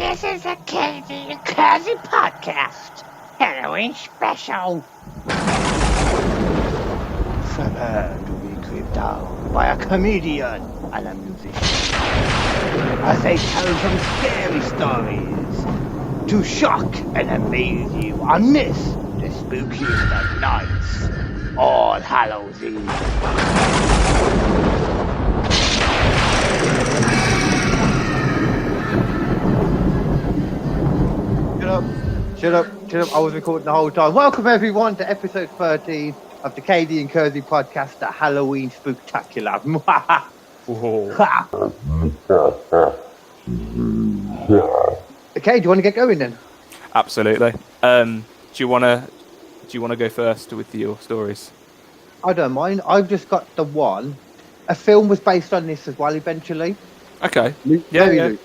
This is a Kd Kersey podcast, Halloween special. From her to be creeped out by a comedian and a musician, as they tell some scary stories to shock and amaze you on this, the spookiest of nights, All Hallows Eve. Shut up. I was recording the whole time. Welcome everyone to episode 13 of the Kd and Kersey podcast, the Halloween Spooktacular. Okay, do you want to get going then? Absolutely. Do you want to go first with your stories? I don't mind. I've just got the one. A film was based on this as well eventually. Okay. Very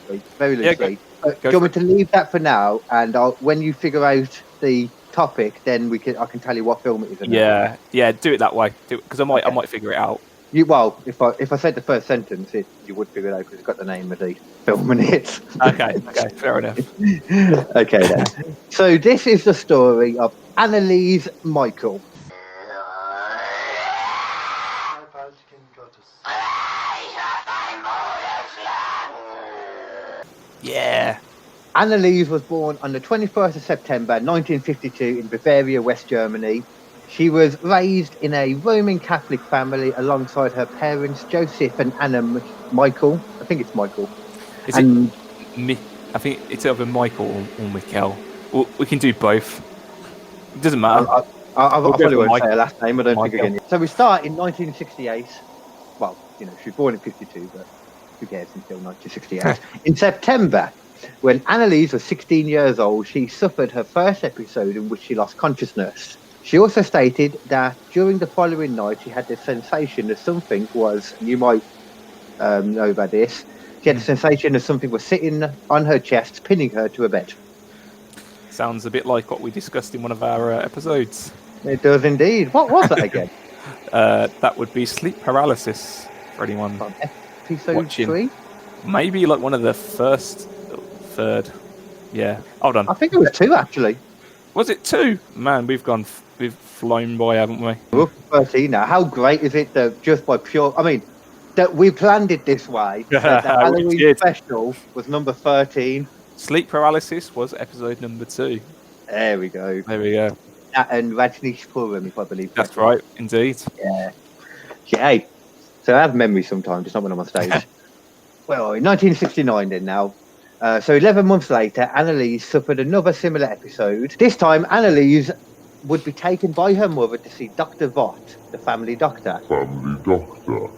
loosely. Go Do you want me to leave that for now, and when you figure out the topic, then I can tell you what film it is. Yeah. Do it that way. Because I might figure it out. If I said the first sentence, you would figure it out because it's got the name of the film in it. Okay, fair enough. Okay then. So this is the story of Anneliese Michel. Yeah. Anneliese was born on the 21st of September 1952 in Bavaria, West Germany. She was raised in a Roman Catholic family alongside her parents, Joseph and Anna Michel. I think it's Michael. I think it's either Michael or Michel. We can do both. It doesn't matter. I probably won't say her last name. I don't think again. So we start in 1968. Well, she was born in 52, but who cares until 1968. In September, when Anneliese was 16 years old, she suffered her first episode in which she lost consciousness. She also stated that during the following night, she had the sensation that something was, you might know about this, she had the sensation that something was sitting on her chest, pinning her to a bed. Sounds a bit like what we discussed in one of our episodes. It does indeed. What was that again? That would be sleep paralysis for anyone Episode watching. 3? Maybe like one of the third. Yeah. Hold on. I think it was 2 actually. Was it 2? Man, we've flown by, haven't we? We're 13 now. How great is it that just by that we planned it this way. That the Halloween special was number 13. Sleep paralysis was episode number 2. There we go. That and Rajneesh Purim, if I believe. That's right, indeed. Yeah. Hey, so I have memories sometimes, just not when I'm on stage. Well, in 1969 then now. So 11 months later, Anneliese suffered another similar episode. This time, Anneliese would be taken by her mother to see Dr. Vaught, the family doctor.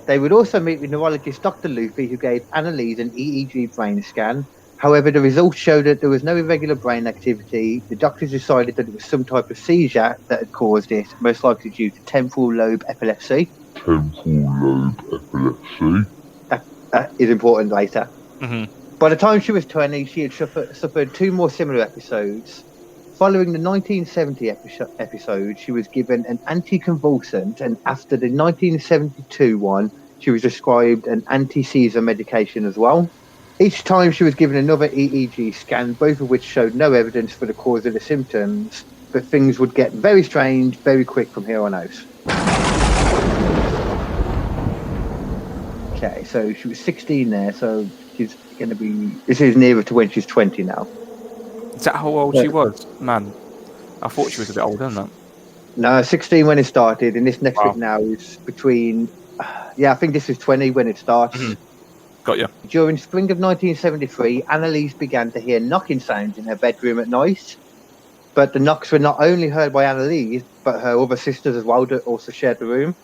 They would also meet with neurologist Dr. Luffy, who gave Anneliese an EEG brain scan. However, the results showed that there was no irregular brain activity. The doctors decided that it was some type of seizure that had caused it, most likely due to temporal lobe epilepsy. That is important later. Mm-hmm. By the time she was 20, she had suffered 2 more similar episodes. Following the 1970 episode, she was given an anticonvulsant, and after the 1972 one, she was prescribed an anti-seizure medication as well. Each time she was given another EEG scan, both of which showed no evidence for the cause of the symptoms, but things would get very strange very quick from here on out. Okay, so she was 16 there, so she's going to be... This is nearer to when she's 20 now. Is that how old she was? Man, I thought she was a bit older than that. No, 16 when it started, and this next bit now is between... I think this is 20 when it starts. Mm-hmm. Got you. During spring of 1973, Anneliese began to hear knocking sounds in her bedroom at night. But the knocks were not only heard by Anneliese, but her other sisters as well that also shared the room,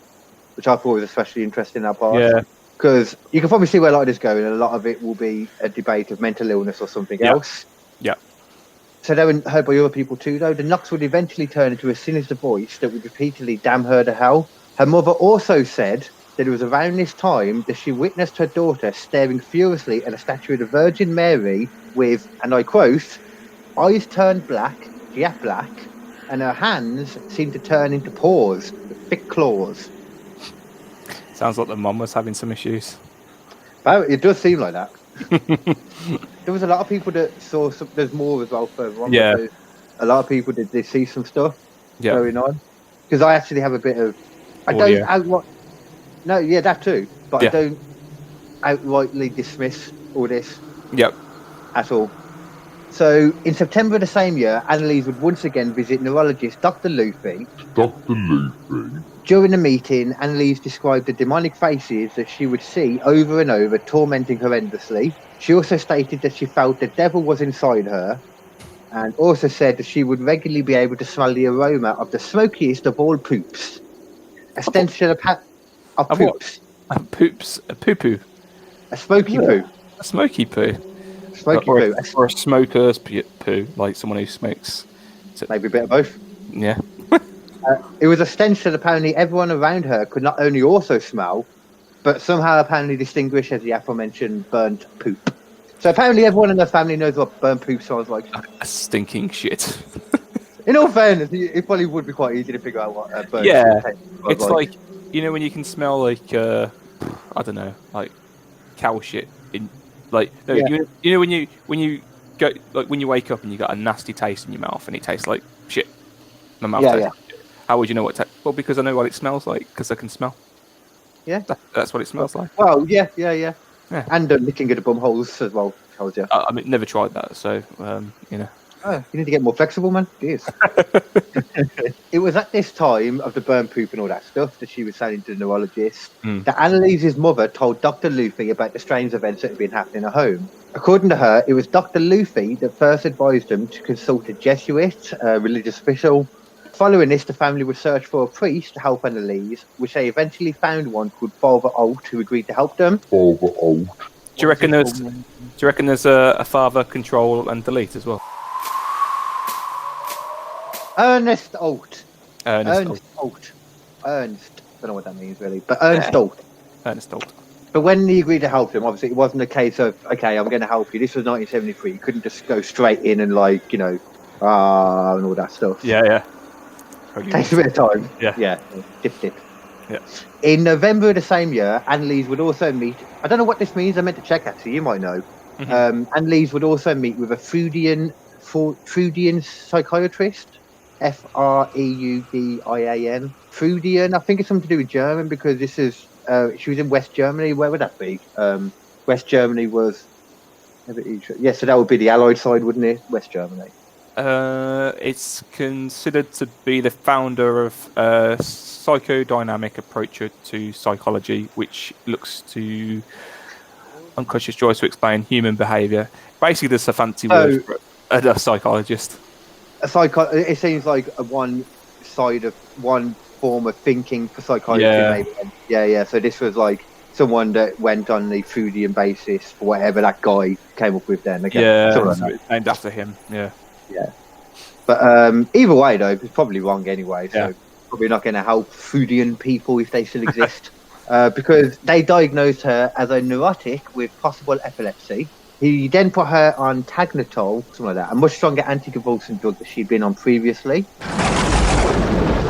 which I thought was especially interesting, that part. Yeah. Because you can probably see where a lot of this is going, and a lot of it will be a debate of mental illness or something else. Yeah. So they were heard by other people too, though. The knocks would eventually turn into a sinister voice that would repeatedly damn her to hell. Her mother also said that it was around this time that she witnessed her daughter staring furiously at a statue of the Virgin Mary with, and I quote, eyes turned black, jet black, and her hands seemed to turn into paws with thick claws. Sounds like the mum was having some issues. But it does seem like that. There was a lot of people that saw some. There's more as well further on. Yeah. But a lot of people did see some stuff Yeah. going on. Because I actually have a bit of. I Audio. don't outright. No, yeah, that too. But Yeah. I don't outrightly dismiss all this Yep. at all. So, in September of the same year, Anneliese would once again visit neurologist Dr. Luffy. During the meeting, Anneliese described the demonic faces that she would see over and over, tormenting her endlessly. She also stated that she felt the devil was inside her, and also said that she would regularly be able to smell the aroma of the smokiest of all poops. A stench of poops. Poops. A poo-poo. A smoky poo. A smoky poo. Smoky or poo. Or a smoker's poo, like someone who smokes. Maybe a bit of both. Yeah. It was a stench that apparently everyone around her could not only also smell, but somehow apparently distinguish as the aforementioned burnt poop. So apparently everyone in her family knows what burnt poop smells like. A stinking shit. In all fairness, it probably would be quite easy to figure out what burnt poop tastes It's like, you know, when you can smell like, I don't know, like cow shit in, like, no, you know when you go, like when you wake up and you got a nasty taste in your mouth and it tastes like shit. My mouth tastes like shit. How would you know what? Well, because I know what it smells like, because I can smell. Yeah, that's what it smells like. Well, yeah. And licking at the bum holes as well tells you. I mean, never tried that, so you know. Oh, you need to get more flexible, man. Jeez. It was at this time of the burn poop and all that stuff that she was saying to the neurologist that Anneliese's mother told Dr. Luffy about the strange events that had been happening at home. According to her, it was Dr. Luffy that first advised them to consult a Jesuit, religious official. Following this, the family would search for a priest to help Anneliese, which they eventually found one called Father Alt, who agreed to help them. Do you reckon there's a father control and delete as well? Ernest Alt. Ernest Alt. Ernst. Don't know what that means really, but Ernst Alt. Ernest Alt. But when he agreed to help him, obviously it wasn't a case of, okay, I'm going to help you. This was 1973. You couldn't just go straight in and like, you know, and all that stuff. Yeah. Takes a bit of time. Yeah. Dip. Yeah. In November of the same year, Anneliese would also meet. I don't know what this means. I meant to check actually. You might know. Anneliese would also meet with a Freudian psychiatrist. Freudian. Freudian. I think it's something to do with German because this is. She was in West Germany. Where would that be? West Germany was. Yeah, so that would be the Allied side, wouldn't it? West Germany. It's considered to be the founder of a psychodynamic approach to psychology, which looks to unconscious choice to explain human behaviour. Basically, there's a fancy word for a psychologist. It seems like one form of thinking for psychology. Maybe. Yeah. So this was like someone that went on the Freudian basis for whatever that guy came up with then. It's named after him. Yeah. But either way, though, it's probably wrong anyway. So probably not going to help Freudian people if they still exist, because they diagnosed her as a neurotic with possible epilepsy. He then put her on Tagnitol, something like that, a much stronger anticonvulsant drug that she'd been on previously.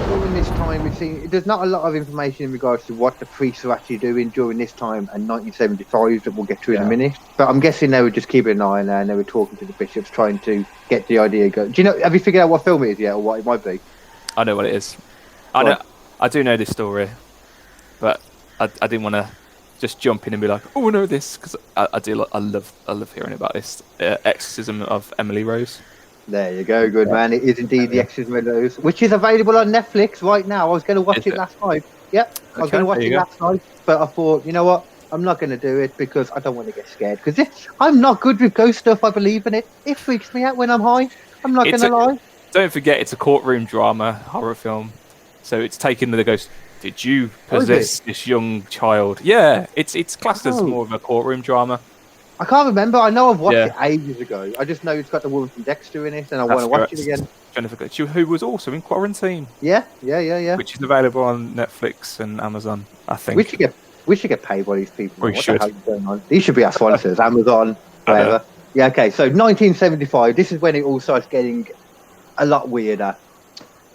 During this time, there's not a lot of information in regards to what the priests were actually doing during this time and 1975 that we'll get to in a minute. But I'm guessing they were just keeping an eye on her and they were talking to the bishops, trying to get the idea going. Do you know? Have you figured out what film it is yet, or what it might be? I know what it is. I do know this story, but I didn't want to just jump in and be like, oh, I know this, because I love hearing about this. Exorcism of Emily Rose. There you go, good man. It is indeed the Exorcism of Emily Rose, which is available on Netflix right now. I was going to watch it last night. Yep, I was going to watch it last night, but I thought, you know what? I'm not going to do it because I don't want to get scared. Because I'm not good with ghost stuff. I believe in it. It freaks me out when I'm high. I'm not going to lie. Don't forget, it's a courtroom drama horror film, so it's taken the ghost. Did you possess this young child? Yeah, it's classed as more of a courtroom drama. I can't remember. I know I've watched it ages ago. I just know it's got the woman from Dexter in it, and I want to watch it again. Jennifer Gattuso, who was also in Quarantine. Yeah. Which is available on Netflix and Amazon, I think. We should get paid by these people. We should. The hell is going on? These should be our sponsors. Amazon, whatever. Yeah. Okay. So 1975. This is when it all starts getting a lot weirder.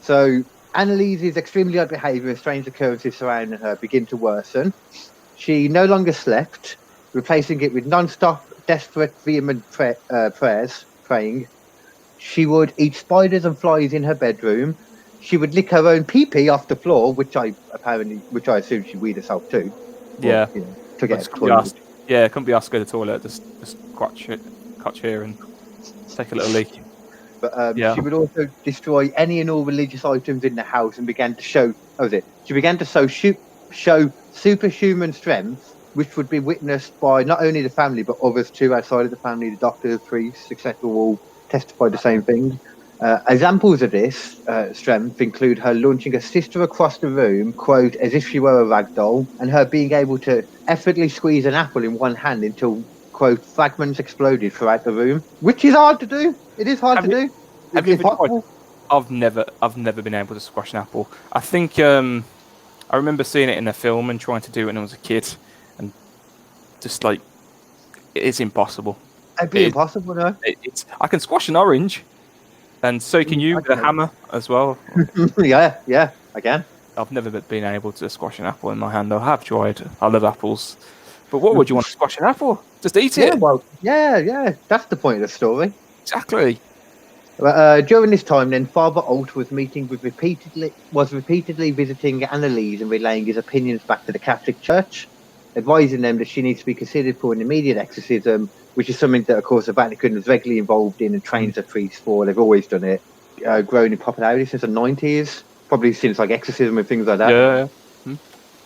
So Anneliese's extremely odd behaviour and strange occurrences surrounding her begin to worsen. She no longer slept, replacing it with non-stop desperate, vehement prayers, praying. She would eat spiders and flies in her bedroom. She would lick her own pee-pee off the floor, which I assume she weed herself too. Yeah. But, to get Just a couldn't be toilet. asked. Yeah, couldn't be asked to go to the toilet. Just crotch here and take a little leak. But she would also destroy any and all religious items in the house and began to show. She began to show superhuman strength, which would be witnessed by not only the family but others too outside of the family. The doctors, priests, etc., all testified the same thing. Examples of this strength include her launching her sister across the room, quote, as if she were a rag doll, and her being able to effortlessly squeeze an apple in one hand until, quote, fragments exploded throughout the room, which is hard to do. It is hard to do. Have you ever tried? I've never been able to squash an apple. I think I remember seeing it in a film and trying to do it when I was a kid, and just like it's impossible. It'd be impossible, no? I can squash an orange, and so can you with a hammer as well. yeah, I can. I've never been able to squash an apple in my hand. I have tried. I love apples. But what would you want to squash an apple? Just eat it. Well, yeah. That's the point of the story. Exactly. During this time, then Father Alt was repeatedly visiting Anneliese and relaying his opinions back to the Catholic Church, advising them that she needs to be considered for an immediate exorcism, which is something that, of course, the Vatican is regularly involved in and trains the priests for. They've always done it. Grown in popularity since the 90s, probably since like exorcism and things like that. Yeah.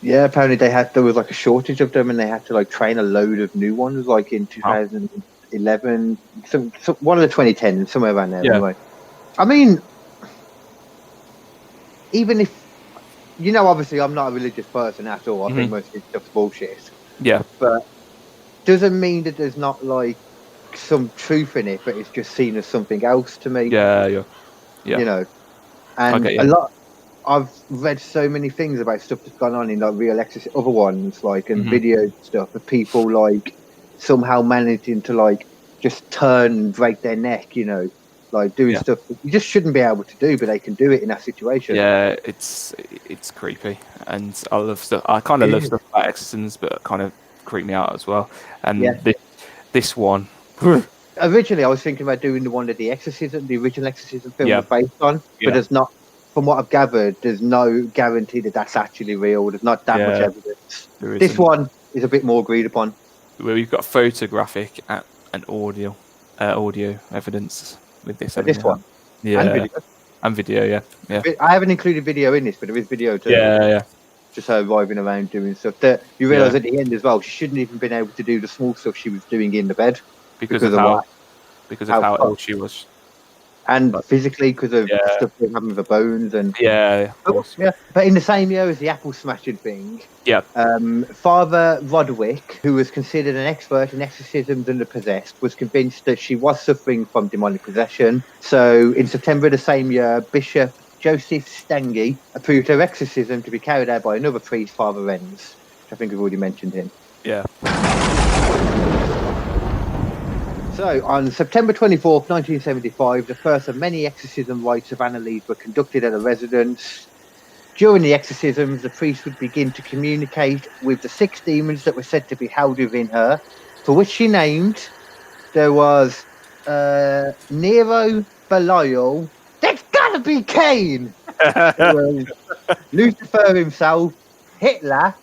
Yeah, apparently there was like a shortage of them, and they had to like train a load of new ones, like in 2011, one of the 2010s, somewhere around there. Anyway, I mean, even if obviously I'm not a religious person at all. I think most of this stuff's bullshit. Yeah, but doesn't mean that there's not like some truth in it, but it's just seen as something else to me. Yeah. And a lot. I've read so many things about stuff that's gone on in like real exorcism, other ones like and video stuff of people like somehow managing to like just turn and break their neck, like doing stuff that you just shouldn't be able to do, but they can do it in that situation. Yeah, it's creepy, and I love stuff. I kind of love stuff about exorcisms, but it kind of creep me out as well. And this one. Originally, I was thinking about doing the one that the original Exorcism film was based on, but there's not. From what I've gathered, there's no guarantee that that's actually real. There's not that much evidence. This one is a bit more agreed upon. Well, we've got photographic and audio evidence with this. This one, and video, yeah. I haven't included video in this, but there is video too. Yeah. Just her driving around doing stuff. That you realise at the end as well, she shouldn't even been able to do the small stuff she was doing in the bed because of how old she was. And physically, because of stuff that happened with the bones and But in the same year as the apple smashing thing, Father Roderick, who was considered an expert in exorcisms and the possessed, was convinced that she was suffering from demonic possession. So, in September of the same year, Bishop Joseph Stange approved her exorcism to be carried out by another priest, Father Renz, which I think we've already mentioned him. Yeah. So, on September 24th, 1975, the first of many exorcism rites of Anneliese were conducted at a residence. During the exorcisms, the priest would begin to communicate with the 6 demons that were said to be held within her, for which she named. There was Nero, Belial. That's gotta be Cain! Lucifer himself, Hitler,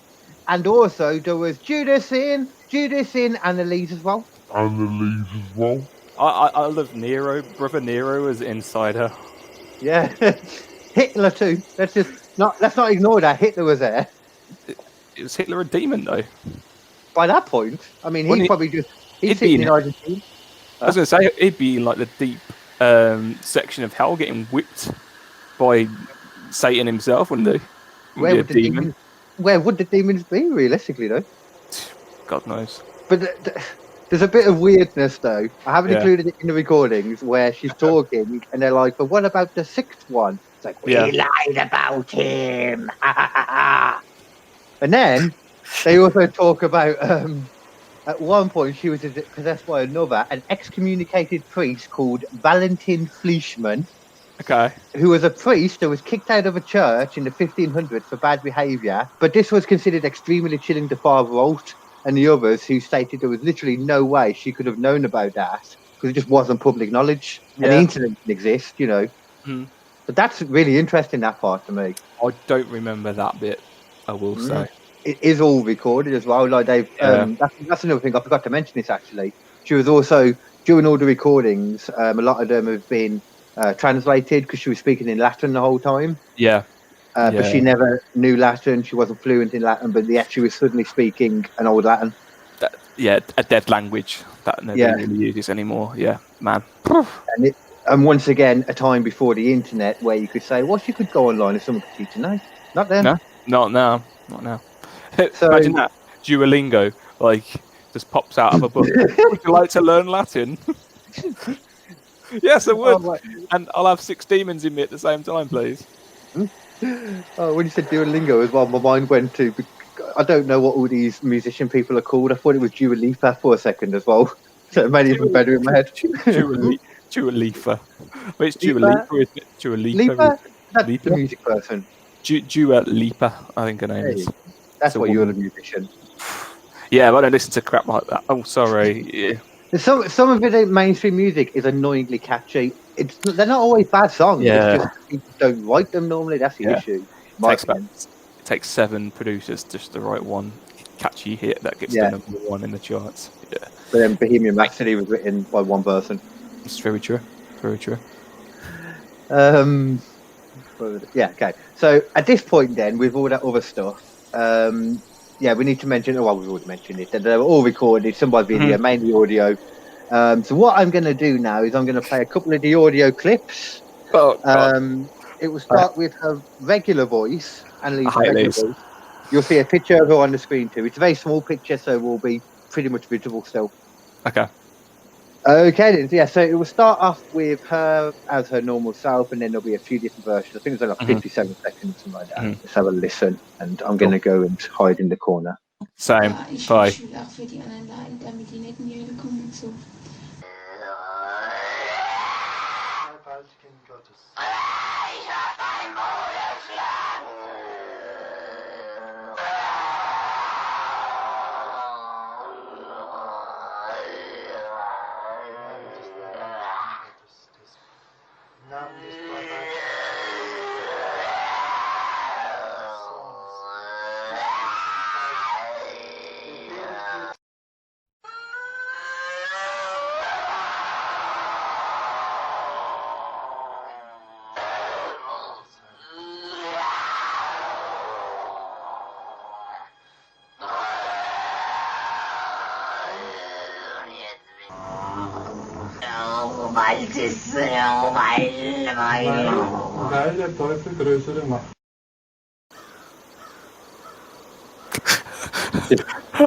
and also there was Judas in Anneliese as well. I love Nero. Brother Nero was inside her. Yeah, Hitler too. Let's not ignore that Hitler was there. Was Hitler a demon though? By that point, I mean, he's sitting in Argentina. I was going to say he'd be in like the deep section of hell, getting whipped by Satan himself, wouldn't he? Where would the demons be realistically though? God knows. But there's a bit of weirdness, though. I haven't included it in the recordings where she's talking, and they're like, "But what about the 6th one?" It's like, "We lied about him." And then they also talk about at one point she was possessed by an excommunicated priest called Valentin Fleischmann. Okay. Who was a priest that was kicked out of a church in the 1500s for bad behaviour, but this was considered extremely chilling to Father Alt. and the others who stated there was literally no way she could have known about that because it just wasn't public knowledge, and the internet didn't exist, you know. Mm. But that's really interesting, that part to me. I don't remember that bit, I will say. It is all recorded as well. Like they've, that's another thing I forgot to mention. This actually, she was also during all the recordings. A lot of them have been translated because she was speaking in Latin the whole time. Yeah. But she never knew Latin. She wasn't fluent in Latin, but yet she was suddenly speaking an old Latin. A dead language that nobody really uses anymore. Yeah, man. And once again, a time before the internet where you could say, well, she could go online if someone could teach her. No, not then. No, not now. Not now. So, imagine that. Duolingo, like, just pops out of a book. Would you like to learn Latin? Yes, I would. Oh, and I'll have 6 demons in me at the same time, please. Oh, when you said Duolingo as well, my mind went to... I don't know what all these musician people are called. I thought it was Dua Lipa for a second as well. So it made it even better in my head. Dua Lipa. Well, it's Dua Lipa, isn't it? Dua Lipa. Lipa? That's the music person. Dua Lipa, I think her name is. That's why you're the musician. Yeah, but I don't listen to crap like that. Oh, sorry. Yeah. Some of it mainstream music is annoyingly catchy. They're not always bad songs. Yeah. It's just people don't write them normally. That's the issue. It takes 7 producers just to write one catchy hit that gets the number 1 in the charts. Yeah. But then Bohemian Rhapsody was written by one person. It's very true. Very true. Yeah, okay. So at this point then, with all that other stuff, we need to mention, we've already mentioned it, that they were all recorded, some by video, mainly audio. So what I'm going to do now is I'm going to play a couple of the audio clips. It will start with her regular voice, Anneliese's regular voice. You'll see a picture of her on the screen too. It's a very small picture, so it will be pretty much visible still. Okay. Okay, then. Yeah, so it will start off with her as her normal self, and then there'll be a few different versions. I think it's like 57 seconds, something like that. Let's have a listen, and I'm going to go and hide in the corner. Same. Bye.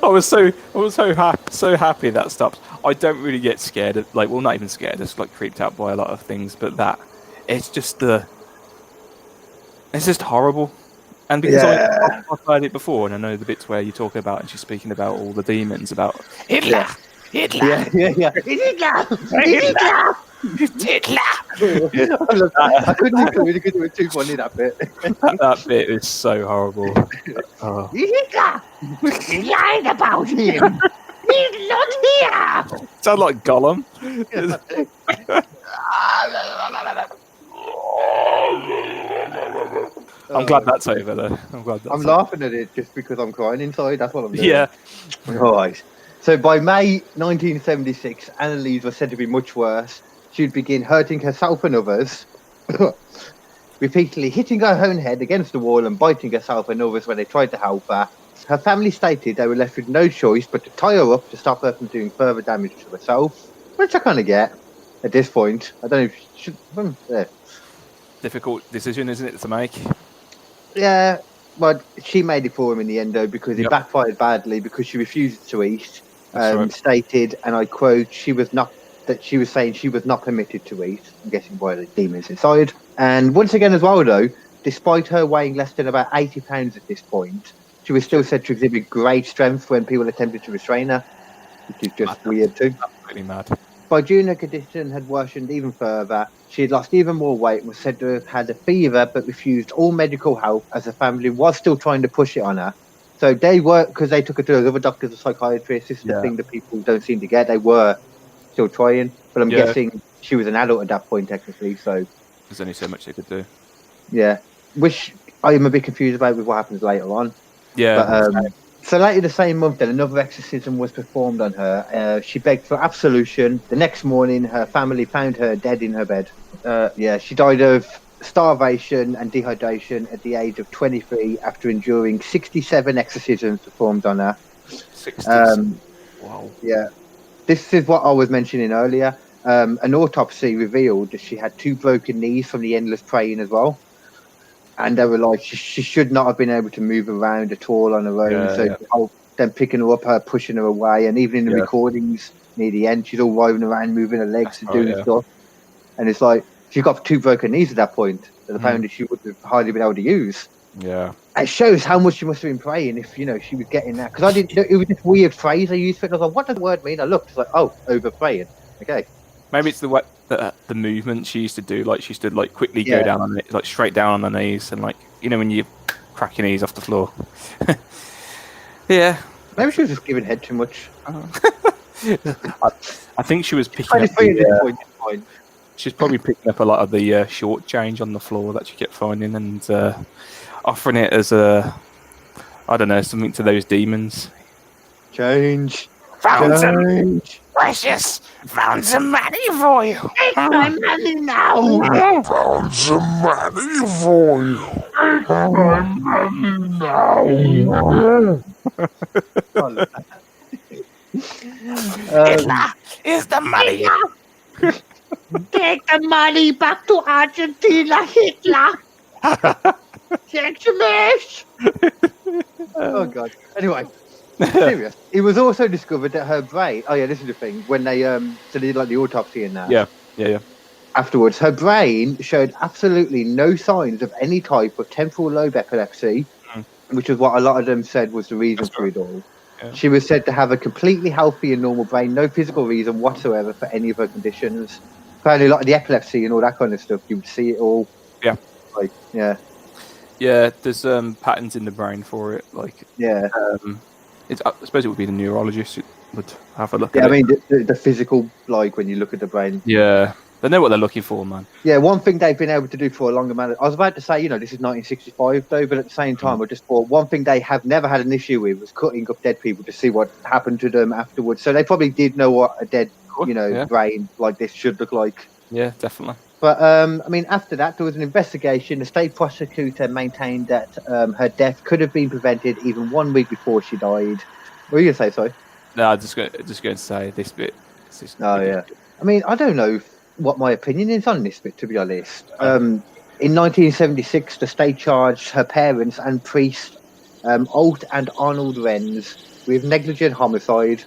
I was so happy that stopped. I don't really get scared of, not even scared, just creeped out by a lot of things, but it's just horrible. And because I've heard it before, and I know the bits where you talk about, and she's speaking about all the demons, about Hitler. Hitler. Yeah. Hitler. I couldn't even really because it was too funny, that bit. That bit is so horrible. Hitler! We lied about him! He's not here! Sound like Gollum. I'm glad that's over though. I'm laughing at it just because I'm crying inside, that's what I'm doing. Yeah. Alright. So by May 1976, Anneliese was said to be much worse. She'd begin hurting herself and others, repeatedly hitting her own head against the wall and biting herself and others when they tried to help her. Her family stated they were left with no choice but to tie her up to stop her from doing further damage to herself, which I kind of get at this point. I don't know if she should... Difficult decision, isn't it, to make? Yeah, well, she made it for him in the end, though, because it backfired badly because she refused to eat. Stated, and I quote, she was saying she was not permitted to eat. I'm guessing by the demons inside. And once again as well, though, despite her weighing less than about 80 pounds at this point, she was still said to exhibit great strength when people attempted to restrain her, which is just weird too. That's pretty mad. By June, her condition had worsened even further. She had lost even more weight and was said to have had a fever but refused all medical help as her family was still trying to push it on her. So they were, because they took her to those other doctors or psychiatrists. This is the thing that people don't seem to get. They were still trying, but I'm guessing she was an adult at that point, technically. So there's only so much they could do. Yeah, which I am a bit confused about with what happens later on. Yeah. But so later the same month, then another exorcism was performed on her. She begged for absolution. The next morning, her family found her dead in her bed. She died of starvation and dehydration at the age of 23 after enduring 67 exorcisms performed on her. 67. Wow. Yeah, this is what I was mentioning earlier. An autopsy revealed that she had 2 broken knees from the endless praying as well. And they were like, she should not have been able to move around at all on her own. Them picking her up, her pushing her away, and even in the recordings near the end, she's all roving around, moving her legs and doing stuff. And it's like she's got 2 broken knees at that point that apparently she would have hardly been able to use. Yeah, it shows how much she must have been praying if she was getting that. Because I didn't. It was this weird phrase I used for it. And I was like, what does the word mean? I looked. It's like, oh, over praying. Okay. Maybe it's the movement she used to do. Like she used to like quickly go down on it, like straight down on her knees, and like when you crack your knees off the floor. Yeah. Maybe she was just giving head too much. I think she was picking up. She's probably picking up a lot of the short change on the floor that she kept finding and offering it as something to those demons. Change. Found some precious. Found some money for you. Take my money now. Found some money for you. Take my money now. Hitler is the money. Take the money back to Argentina, Hitler. Thanks, Oh God. Anyway. Serious. It was also discovered that her brain. Oh yeah, this is the thing. When they did like the autopsy and that. Yeah. Afterwards, her brain showed absolutely no signs of any type of temporal lobe epilepsy, which is what a lot of them said was the reason for it all. Yeah. She was said to have a completely healthy and normal brain, no physical reason whatsoever for any of her conditions. Apparently, a lot of the epilepsy and all that kind of stuff, you would see it all. Yeah. Yeah, there's patterns in the brain for it. I suppose it would be the neurologist who would have a look at it. Yeah, I mean, the physical, like, when you look at the brain. Yeah, they know what they're looking for, man. Yeah, one thing they've been able to do for a long amount of... I was about to say, this is 1965, though, but at the same time, I just thought one thing they have never had an issue with was cutting up dead people to see what happened to them afterwards. So they probably did know what a dead, brain like this should look like. Yeah, definitely. But, after that, there was an investigation. The state prosecutor maintained that her death could have been prevented even 1 week before she died. What were you going to say, sorry? No, I'm just going to say this bit. Yeah. I don't know what my opinion is on this bit, to be honest. In 1976, the state charged her parents and priest, Alt and Arnold Renz, with negligent homicide.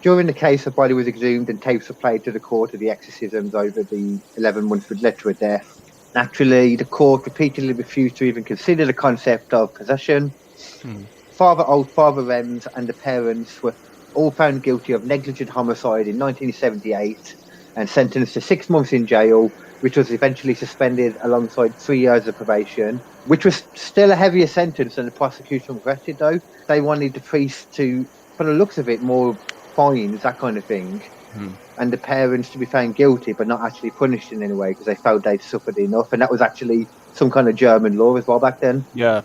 During the case, her body was exhumed and tapes were played to the court of the exorcisms over the 11 months which led to her death. Naturally, the court repeatedly refused to even consider the concept of possession. Father Alt, Father Renz, and the parents were all found guilty of negligent homicide in 1978 and sentenced to 6 months in jail, which was eventually suspended alongside 3 years of probation, which was still a heavier sentence than the prosecution requested, though. They wanted the priest to, for the looks of it, more fines, that kind of thing, and the parents to be found guilty but not actually punished in any way because they felt they'd suffered enough, and that was actually some kind of German law as well back then. Yeah.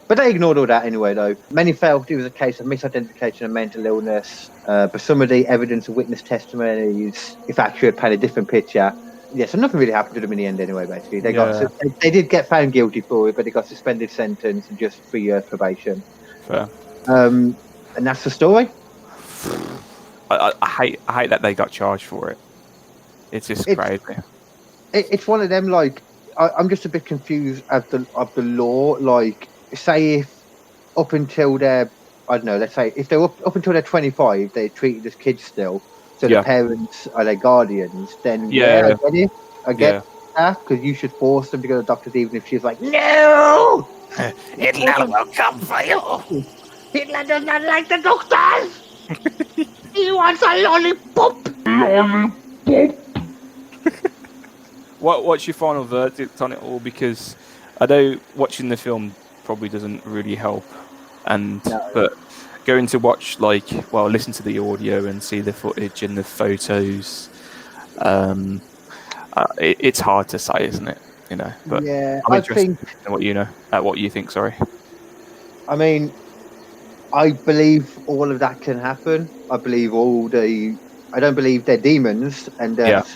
But they ignored all that anyway, though. Many felt it was a case of misidentification of mental illness, but some of the evidence of witness testimonies, if accurate, paint a different picture. Yeah, so nothing really happened to them in the end anyway, basically. They did get found guilty for it, but they got suspended sentence and just 3 years probation. Fair. And that's the story. I hate that they got charged for it. It's just crazy. It's one of them, like, I'm just a bit confused of the law. Like, say if up until they're, I don't know, let's say if they're up until they're 25, they're treated as kids still. So the parents are their guardians. Then I get that, because you should force them to go to the doctors even if she's like, no, Hitler will come for you. Hitler does not like the doctors. He wants a lollipop. What's your final verdict on it all? Because I know watching the film probably doesn't really help But going to watch listen to the audio and see the footage and the photos, it's hard to say, isn't it? But yeah, I'm interested in what you think. Sorry. I mean, I believe all of that can happen. I don't believe they're demons and that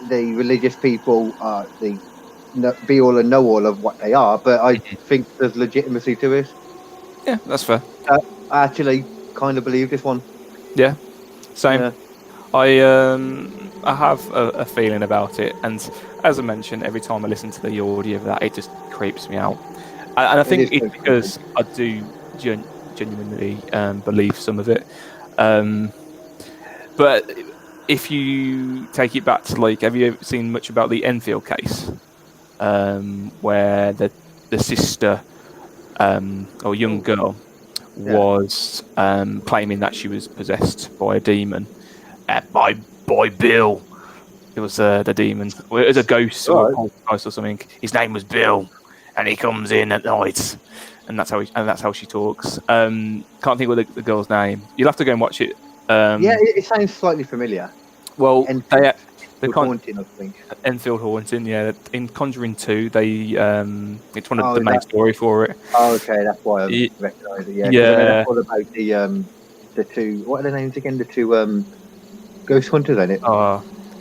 the religious people are the be all and know all of what they are, but I think there's legitimacy to it. Yeah, that's fair. I actually kind of believe this one. Yeah, same. Yeah. I have a feeling about it, and as I mentioned, every time I listen to the audio of that, it just creeps me out. And I think it's because I do genuinely believe some of it. But if you take it back to have you ever seen much about the Enfield case, where the sister or young girl was claiming that she was possessed by a demon, by Bill. It was the demon. It was a ghost or a poltergeist or something. His name was Bill, and he comes in at night, and that's how she talks. Can't think of the girl's name. You'll have to go and watch it. It sounds slightly familiar. Well, Enfield Haunting, I think. Enfield Haunting, yeah. In Conjuring 2, it's one of the main story for it. Oh, okay, that's why I recognise it. Yeah. Yeah. What about the two? What are the names again? The two ghost hunters, ain't it?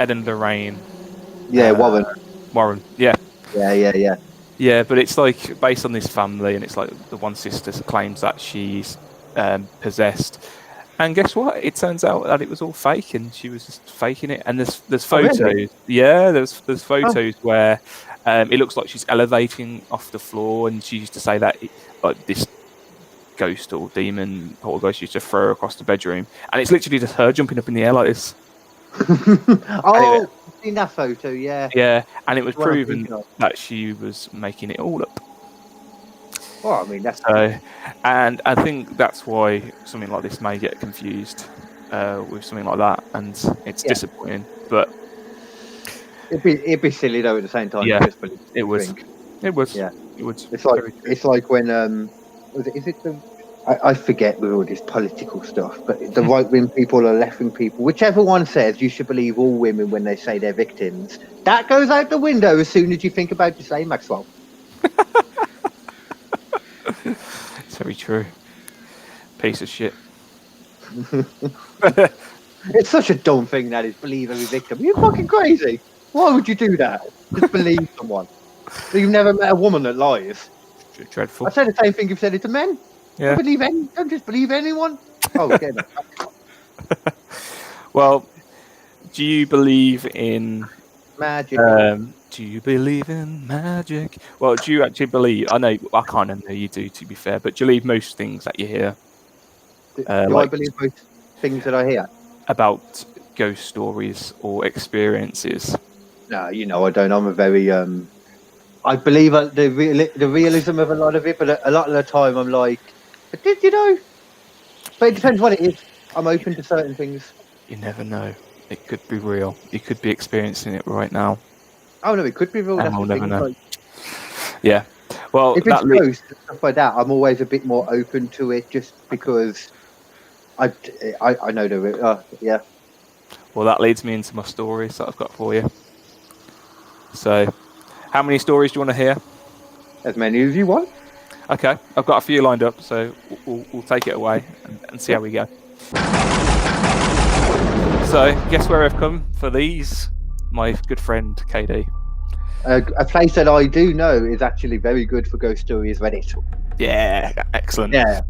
Ed and Lorraine. Yeah, Warren. Warren. Yeah. Yeah. Yeah, but it's based on this family, and it's the one sister claims that she's possessed. And guess what? It turns out that it was all fake, and she was just faking it. And there's photos. Really? Yeah, there's photos where it looks like she's elevating off the floor, and she used to say that this ghost or demon poltergeist used to throw her across the bedroom, and it's literally just her jumping up in the air like this. I've seen that photo. Yeah. Yeah, and it was proven that she was making it all up. Well, I mean, that's and I think that's why something like this may get confused with something like that, and it's disappointing. But it'd be silly though at the same time. Yeah, just it was. It would. Yeah, it would. It's like when I forget with all this political stuff, but the right wing people or left wing people, whichever one says you should believe all women when they say they're victims, that goes out the window as soon as you think about the same Maxwell. It's very true. Piece of shit. It's such a dumb thing that is believe every victim. You're fucking crazy. Why would you do that? Just believe someone. So you've never met a woman that lies. Dreadful. I say the same thing you've said it to men. Yeah. Don't just believe anyone. Oh, okay. Well, do you believe in magic? Do you believe in magic? Well, do you actually believe? I kind of know you do, to be fair, but do you believe most things that you hear? Do I believe most things that I hear? About ghost stories or experiences? No, I don't. I'm a very I believe the realism of a lot of it, but a lot of the time I'm like, but did you know? But it depends what it is. I'm open to certain things. You never know. It could be real. You could be experiencing it right now. Oh no, it could be real. And we'll never know. Yeah. Well, if it's ghost and stuff like that, I'm always a bit more open to it, just because I know the yeah. Well, that leads me into my stories that I've got for you. So, how many stories do you want to hear? As many as you want. Okay, I've got a few lined up, so we'll take it away and see how we go. So, guess where I've come for these? My good friend Kd. A place that I do know is actually very good for ghost stories, Reddit. Yeah, excellent. Yeah.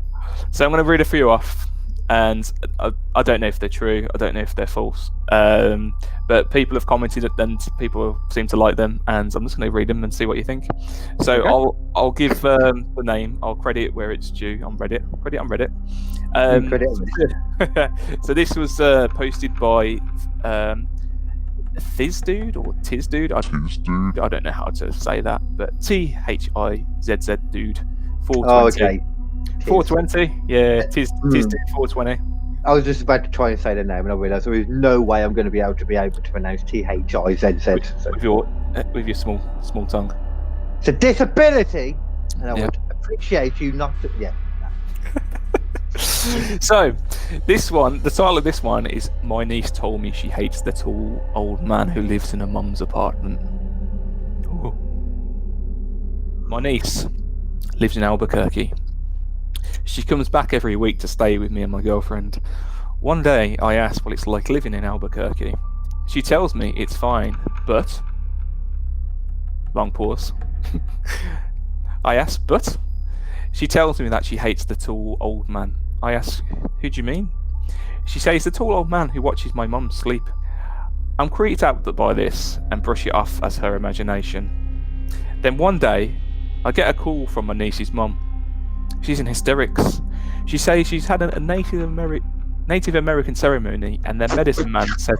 So I'm going to read a few off, and I don't know if they're true. I don't know if they're false. But people have commented and people seem to like them, and I'm just going to read them and see what you think. So okay. I'll give the name. I'll credit where it's due on Reddit. Credit on Reddit. So this was posted by Thizdude or Tizdude. I don't know how to say that, but THIZZ dude. 420. Oh, okay. 420. Yeah, Tizdude 420. I was just about to try and say the name, and I realised there is no way I'm going to be able to pronounce THIZZ. With your small tongue. It's a disability, and I would appreciate you not to. Yeah. So, this one, the title of this one is "My Niece Told Me She Hates the Tall Old Man Who Lives in Her Mum's Apartment." Ooh. My niece lives in Albuquerque. She comes back every week to stay with me and my girlfriend. One day, I ask what it's like living in Albuquerque. She tells me it's fine, but... Long pause. I ask, but... She tells me that she hates the tall old man. I ask, who do you mean? She says the tall old man who watches my mum sleep. I'm creeped out by this and brush it off as her imagination. Then one day, I get a call from my niece's mum. She's in hysterics. She says she's had a Native American ceremony and their medicine man said...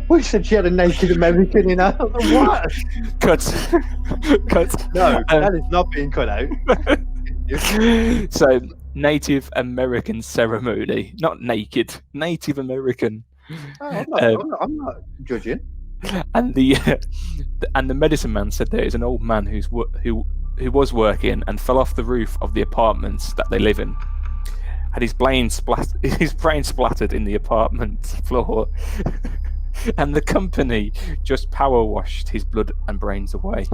We said she had a Native American in her. What? Cut. No, that is not being cut out. So, Native American ceremony. Not naked. Native American. Oh, I'm not judging. And the medicine man said there is an old man who was working and fell off the roof of the apartments that they live in. Had his brain splattered in the apartment floor, and the company just power washed his blood and brains away.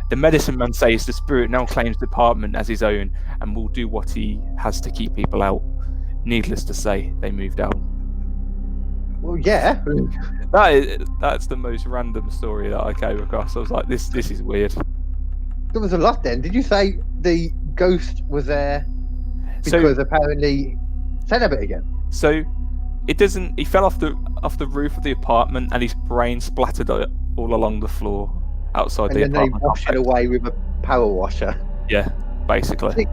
The medicine man says the spirit now claims the apartment as his own and will do what he has to keep people out. Needless to say, they moved out. Well, yeah. That's the most random story that I came across. I was like, this is weird. There was a lot then. Did you say the ghost was there because apparently... Say that bit again. So it doesn't... He fell off the roof of the apartment and his brain splattered all along the floor outside the apartment. And then they washed it away with a power washer. Yeah, basically.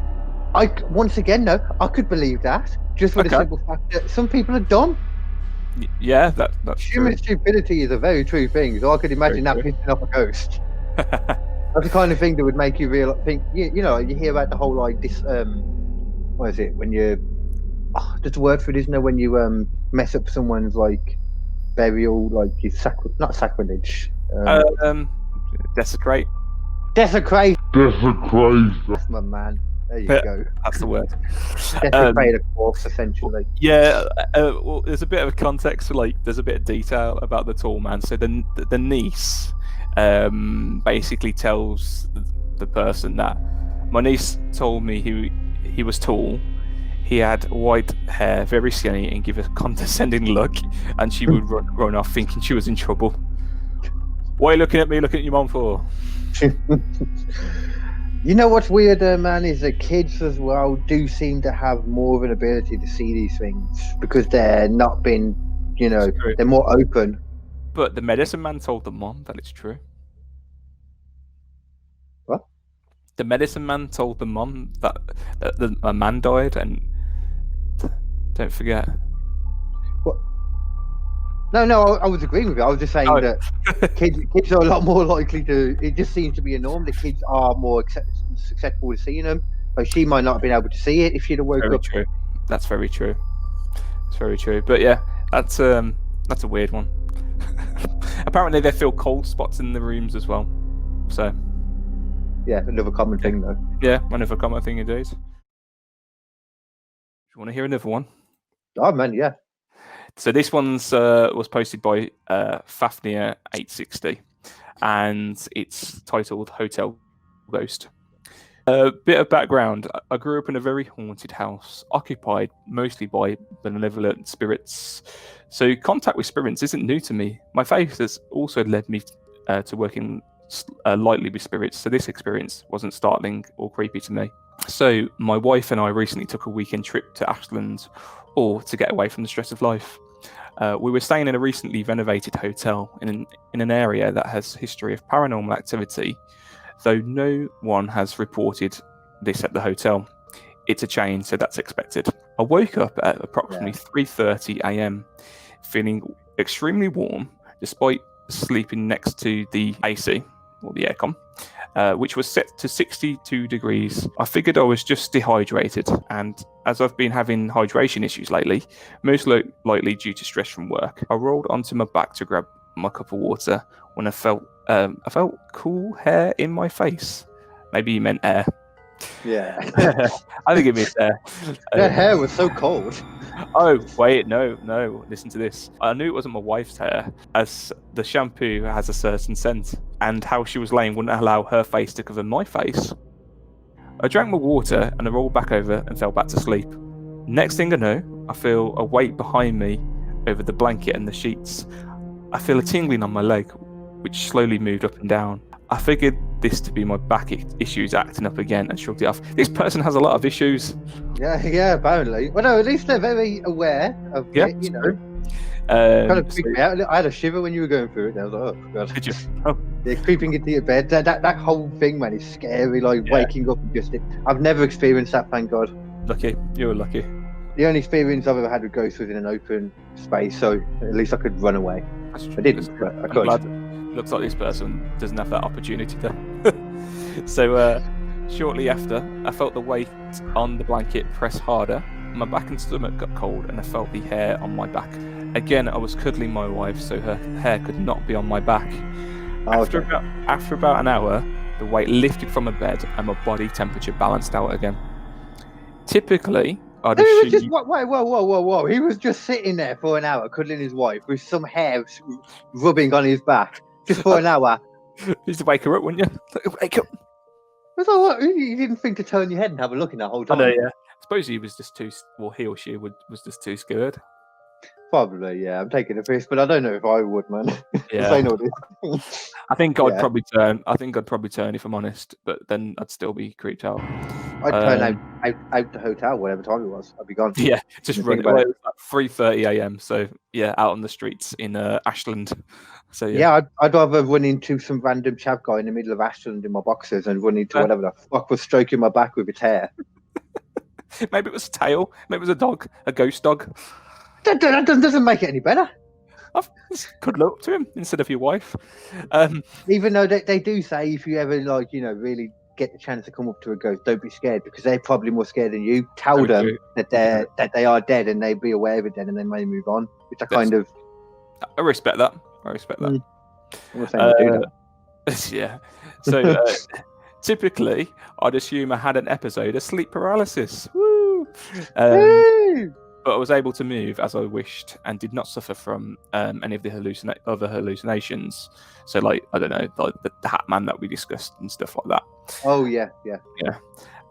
Once again, no, I could believe that. Just for the simple fact that some people are dumb. Yeah, that's Human true. stupidity is a very true thing. So I could imagine that pissing off a ghost. That's the kind of thing that would make you think. You know, you hear about the whole like this. What is it when you? There's a word for it, isn't there? When you mess up someone's like burial, like you not sacrilege. Desecrate. Desecrate. Desecrate. That's my man. There you go. That's the word. Desecrate a corpse, essentially. Yeah. Well, there's a bit of context. Like, there's a bit of detail about the tall man. So the niece basically tells the person that my niece told me he was tall. He had white hair, very skinny, and give a condescending look, and she would run off thinking she was in trouble. Why are you looking at me? Looking at your mum for? You know what's weird, man, is that kids as well do seem to have more of an ability to see these things because they're not been, they're more open. But the medicine man told the mom that it's true. What? The medicine man told the mom that a man died, and don't forget. What? No, I was agreeing with you. I was just saying that kids are a lot more likely to. It just seems to be a norm that kids are more susceptible to seeing them. But she might not have been able to see it if she'd have woke up. True. That's very true. It's very true. But yeah, that's a weird one. Apparently, they feel cold spots in the rooms as well. So. Yeah, another common thing though. Yeah, another common thing indeed. Do you want to hear another one? Oh man, yeah. So this one's was posted by Fafnir860, and it's titled "Hotel Ghost." A bit of background: I grew up in a very haunted house, occupied mostly by benevolent spirits. So contact with spirits isn't new to me. My faith has also led me to working lightly with spirits, so this experience wasn't startling or creepy to me. So my wife and I recently took a weekend trip to Ashland, or to get away from the stress of life. We were staying in a recently renovated hotel in an area that has history of paranormal activity, though no one has reported this at the hotel. It's a chain, so that's expected. I woke up at approximately 3:30 a.m. feeling extremely warm, despite sleeping next to the AC, or the aircon, which was set to 62 degrees. I figured I was just dehydrated, and as I've been having hydration issues lately, most likely due to stress from work, I rolled onto my back to grab my cup of water when I felt cool hair in my face. Maybe you meant air. Yeah. I think it missed there. Their hair was so cold. Oh, wait, no. Listen to this. I knew it wasn't my wife's hair, as the shampoo has a certain scent, and how she was laying wouldn't allow her face to cover my face. I drank my water and I rolled back over and fell back to sleep. Next thing I know, I feel a weight behind me over the blanket and the sheets. I feel a tingling on my leg, which slowly moved up and down. I figured this to be my back issues acting up again and shrugged it off. This person has a lot of issues. Yeah, apparently. Well, no, at least they're very aware of it, you know. Kind of freaked me out. I had a shiver when you were going through it. I was like, oh, God. Did you? Oh. Yeah, creeping into your bed. That whole thing, man, is scary. Like, waking up and just... I've never experienced that, thank God. Lucky. You were lucky. The only experience I've ever had with ghosts was in an open space, so at least I could run away. I didn't, but I could. Looks like this person doesn't have that opportunity though. So shortly after, I felt the weight on the blanket press harder. My back and stomach got cold and I felt the hair on my back. Again, I was cuddling my wife so her hair could not be on my back. After about an hour, the weight lifted from my bed and my body temperature balanced out again. Typically, I'd assume... Whoa. He was just sitting there for an hour cuddling his wife with some hair rubbing on his back. Just for an hour. You used to wake her up, wouldn't you? Wake up. I was like, what? You didn't think to turn your head and have a look in that whole time? I know, yeah. I suppose he was just too... Well, he or she was just too scared. Probably, yeah. I'm taking a piss, but I don't know if I would, man. Yeah. I think I'd probably turn. I think I'd probably turn if I'm honest, but then I'd still be creeped out. I'd turn out the hotel, whatever time it was. I'd be gone. Yeah, just run. Well, it was like 3:30 a.m. So yeah, out on the streets in Ashland. So yeah, I'd rather run into some random chap guy in the middle of Ashland in my boxers and run into whatever the fuck was stroking my back with its hair. Maybe it was a tail. Maybe it was a dog, a ghost dog. That doesn't make it any better. I've could look up to him instead of your wife. Even though they do say if you ever really get the chance to come up to a ghost, don't be scared because they're probably more scared than you. Tell them that they are dead and they be aware of it then and they may move on. Which I respect that. I'm not saying I do that. Yeah. So typically, I'd assume I had an episode of sleep paralysis. Woo! But I was able to move as I wished and did not suffer from any of the other hallucinations. So, like, I don't know, like the Hat Man that we discussed and stuff like that. Oh, yeah.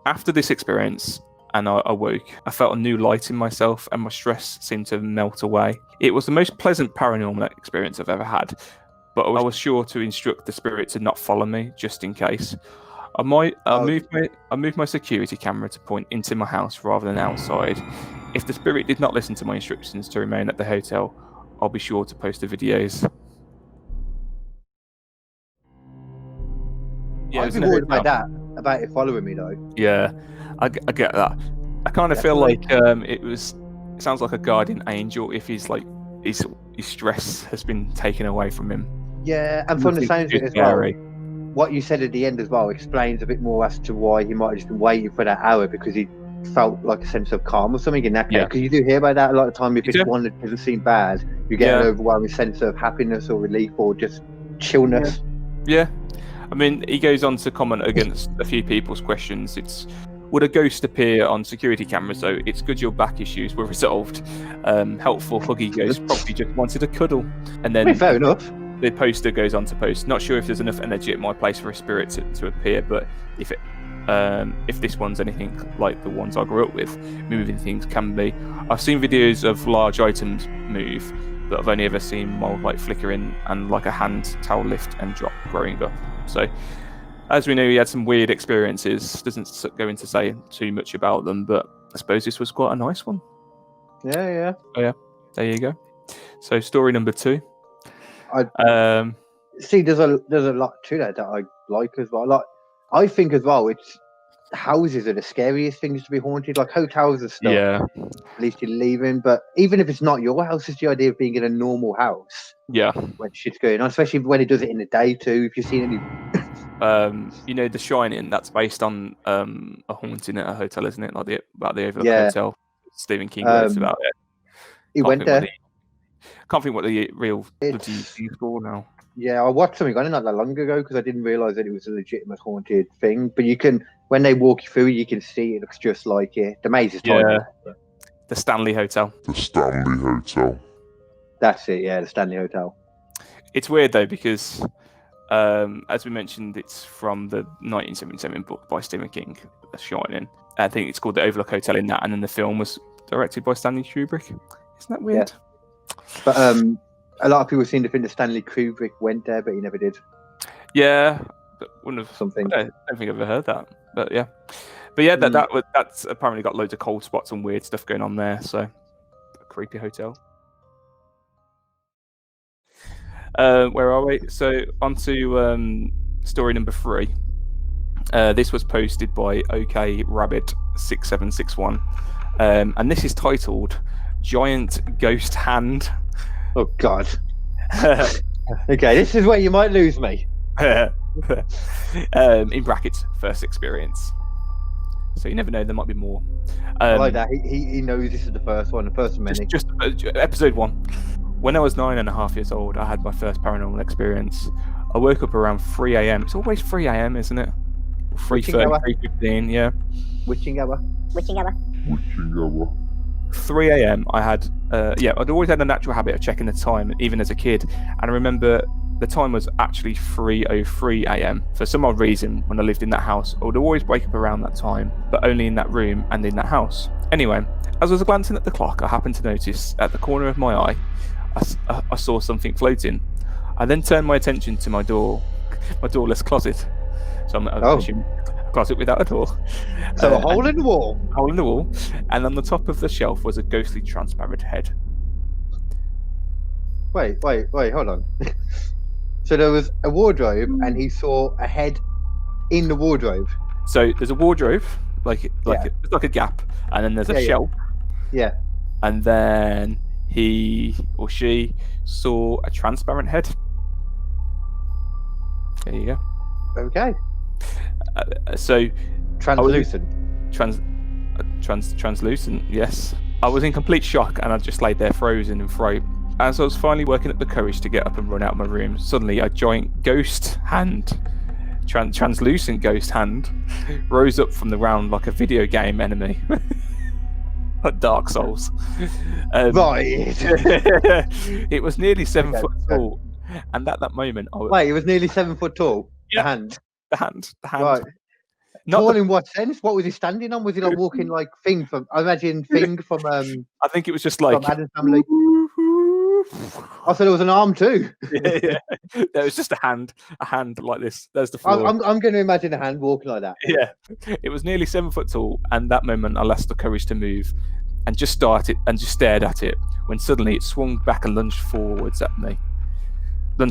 After this experience, and I awoke, I felt a new light in myself and my stress seemed to melt away. It was the most pleasant paranormal experience I've ever had, but I was sure to instruct the spirit to not follow me, just in case. I moved my security camera to point into my house rather than outside. If the spirit did not listen to my instructions to remain at the hotel, I'll be sure to post the videos. Yeah, I'd be worried about it following me though. Yeah, I get that. I kind of feel like it sounds like a guardian angel if his stress has been taken away from him. Yeah, and from the sounds of it as well, what you said at the end as well explains a bit more as to why he might have just been waiting for that hour because he felt like a sense of calm or something in that case. Because you do hear about that a lot of the time. If it's one that doesn't seem bad, you get an overwhelming sense of happiness or relief or just chillness. Yeah. I mean, he goes on to comment against a few people's questions. Would a ghost appear on security cameras? So it's good your back issues were resolved. Helpful huggy ghost probably just wanted a cuddle. And then fair enough. The poster goes on to post. Not sure if there's enough energy at my place for a spirit to appear, but if this one's anything like the ones I grew up with, moving things can be. I've seen videos of large items move, but I've only ever seen mold light flickering and like a hand towel lift and drop growing up. So, as we know, he had some weird experiences. Doesn't go into say too much about them, but I suppose this was quite a nice one. Yeah. Oh, yeah. There you go. So, story number 2. See, there's a lot to that I like as well. Like, I think as well, it's houses are the scariest things to be haunted. Like hotels and stuff. Yeah. At least you're leaving, but even if it's not your house, it's the idea of being in a normal house. Yeah. When shit's going on, especially when it does it in the day too. If you've seen any. The Shining, that's based on a haunting at a hotel, isn't it? Like about the Overlook Hotel. Stephen King wrote about it. He went there. Can't think what the real is for now. Yeah, I watched something on it not that long ago because I didn't realise that it was a legitimate haunted thing. But you can when they walk you through, you can see it looks just like it. The maze is tiny. The Stanley Hotel. The Stanley Hotel. That's it. Yeah, the Stanley Hotel. It's weird though because, as we mentioned, it's from the 1977 book by Stephen King, The Shining. I think it's called the Overlook Hotel in that, and then the film was directed by Stanley Kubrick. Isn't that weird? Yeah. But a lot of people seem to think that Stanley Kubrick went there, but he never did. Yeah, but wouldn't have Something. I don't think I've ever heard that. But yeah, that's apparently got loads of cold spots and weird stuff going on there. So, a creepy hotel. Where are we? So on to story number 3. This was posted by OK Rabbit 6761, and this is titled "Giant Ghost Hand." Oh God. Okay, this is where you might lose me. In brackets, first experience. So you never know, there might be more. I like that. He knows this is the first one, the first of many. Just episode 1. When I was 9.5 years old, I had my first paranormal experience. I woke up around 3 a.m. It's always 3 a.m., isn't it? 3:30, 3:15, yeah. Witching hour. 3 a.m. I had, I'd always had a natural habit of checking the time, even as a kid. And I remember the time was actually 3:03 a.m. For some odd reason, when I lived in that house, I would always wake up around that time, but only in that room and in that house. Anyway, as I was glancing at the clock, I happened to notice at the corner of my eye, I saw something floating. I then turned my attention to my doorless closet. So I'm assuming a closet without a door. So a hole in the wall. Hole in the wall. And on the top of the shelf was a ghostly transparent head. Wait, hold on. So there was a wardrobe and he saw a head in the wardrobe. So there's a wardrobe, it's like a gap, and then there's a shelf. Yeah. And then he or she saw a transparent head. There you go. Okay. So translucent. Translucent. Yes. I was in complete shock, and I just laid there frozen in fright. As I was finally working up the courage to get up and run out of my room, suddenly a giant ghost hand, translucent ghost hand, rose up from the ground like a video game enemy. Like Dark Souls. Right. It was nearly 7 foot tall, and at that moment, Wait, it was nearly 7 foot tall. Yeah. The hand. Right. Tall in what sense? What was he standing on? Was he like walking like Thing from? I imagine Thing from. I think it was just like from Addams Family. I thought it was an arm too. Yeah. There was just a hand like this. There's the floor. I'm going to imagine a hand walking like that. Yeah. It was nearly 7 foot tall, and that moment I lost the courage to move, and just stared at it. When suddenly it swung back and lunged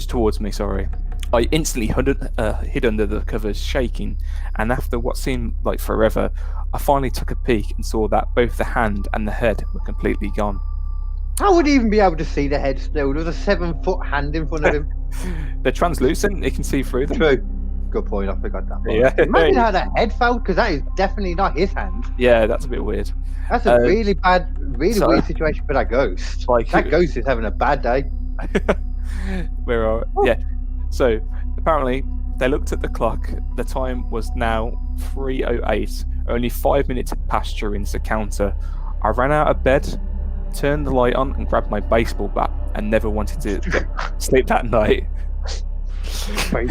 towards me. Sorry. I instantly hid under the covers, shaking, and after what seemed like forever, I finally took a peek and saw that both the hand and the head were completely gone. How would he even be able to see the head still? There was a 7 foot hand in front of him. They're translucent, you can see through them. True. Good point, I forgot that part. Yeah. Imagine how that head felt, because that is definitely not his hand. Yeah, that's a bit weird. That's a really weird situation for that ghost. That ghost is having a bad day. Yeah. So apparently they looked at the clock. The time was now 3:08. Only 5 minutes had passed during this encounter. I ran out of bed, turned the light on, and grabbed my baseball bat, and never wanted to sleep that night. Wait,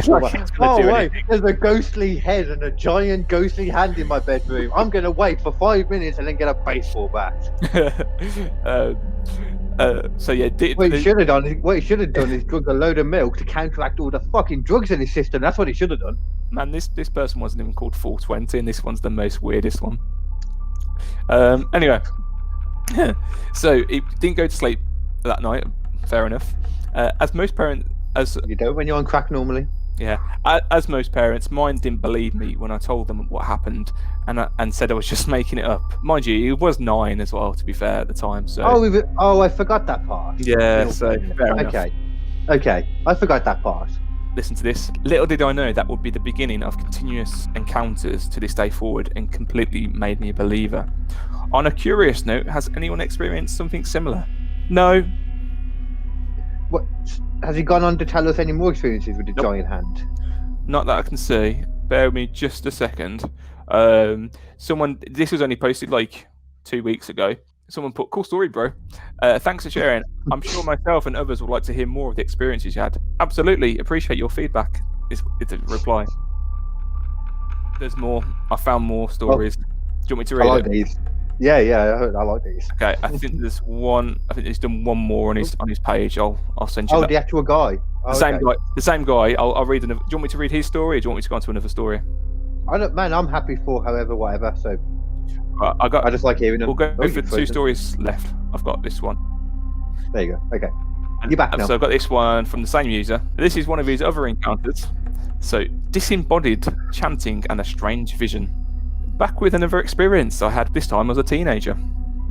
there's a ghostly head and a giant ghostly hand in my bedroom. I'm going to wait for 5 minutes and then get a baseball bat. What he should have done is drunk a load of milk to counteract all the fucking drugs in his system. That's what he should have done. Man, this person wasn't even called 420, and this one's the most weirdest one. Anyway, so he didn't go to sleep that night. Fair enough. As most parents, you don't when you're on crack normally. Yeah, as most parents, mine didn't believe me when I told them what happened, and said I was just making it up. Mind you, he was 9 as well, to be fair, at the time. So I forgot that part. Yeah, so fair enough. Okay, I forgot that part. Listen to this. Little did I know that would be the beginning of continuous encounters to this day forward, and completely made me a believer. On a curious note, has anyone experienced something similar? No. What? Has he gone on to tell us any more experiences with the giant hand? Not that I can see. Bear with me just a second. Someone, this was only posted like 2 weeks ago. Someone put, "Cool story, bro. Thanks for sharing. I'm sure myself and others would like to hear more of the experiences you had. Absolutely, appreciate your feedback." Is the reply. There's more. I found more stories. Do you want me to read I like it? these. Yeah, I like these. Okay, I think there's one. I think he's done one more on his page. I'll send you. Oh, that. the actual guy. The same guy. The same guy. I'll read another. Do you want me to read his story, or do you want me to go on to another story? I'm happy for however, whatever. So I just like hearing them. We'll go for 2 stories left. I've got this one. There you go. Okay. You're back now. So I've got this one from the same user. This is one of his other encounters. So, disembodied chanting and a strange vision. Back with another experience I had this time as a teenager.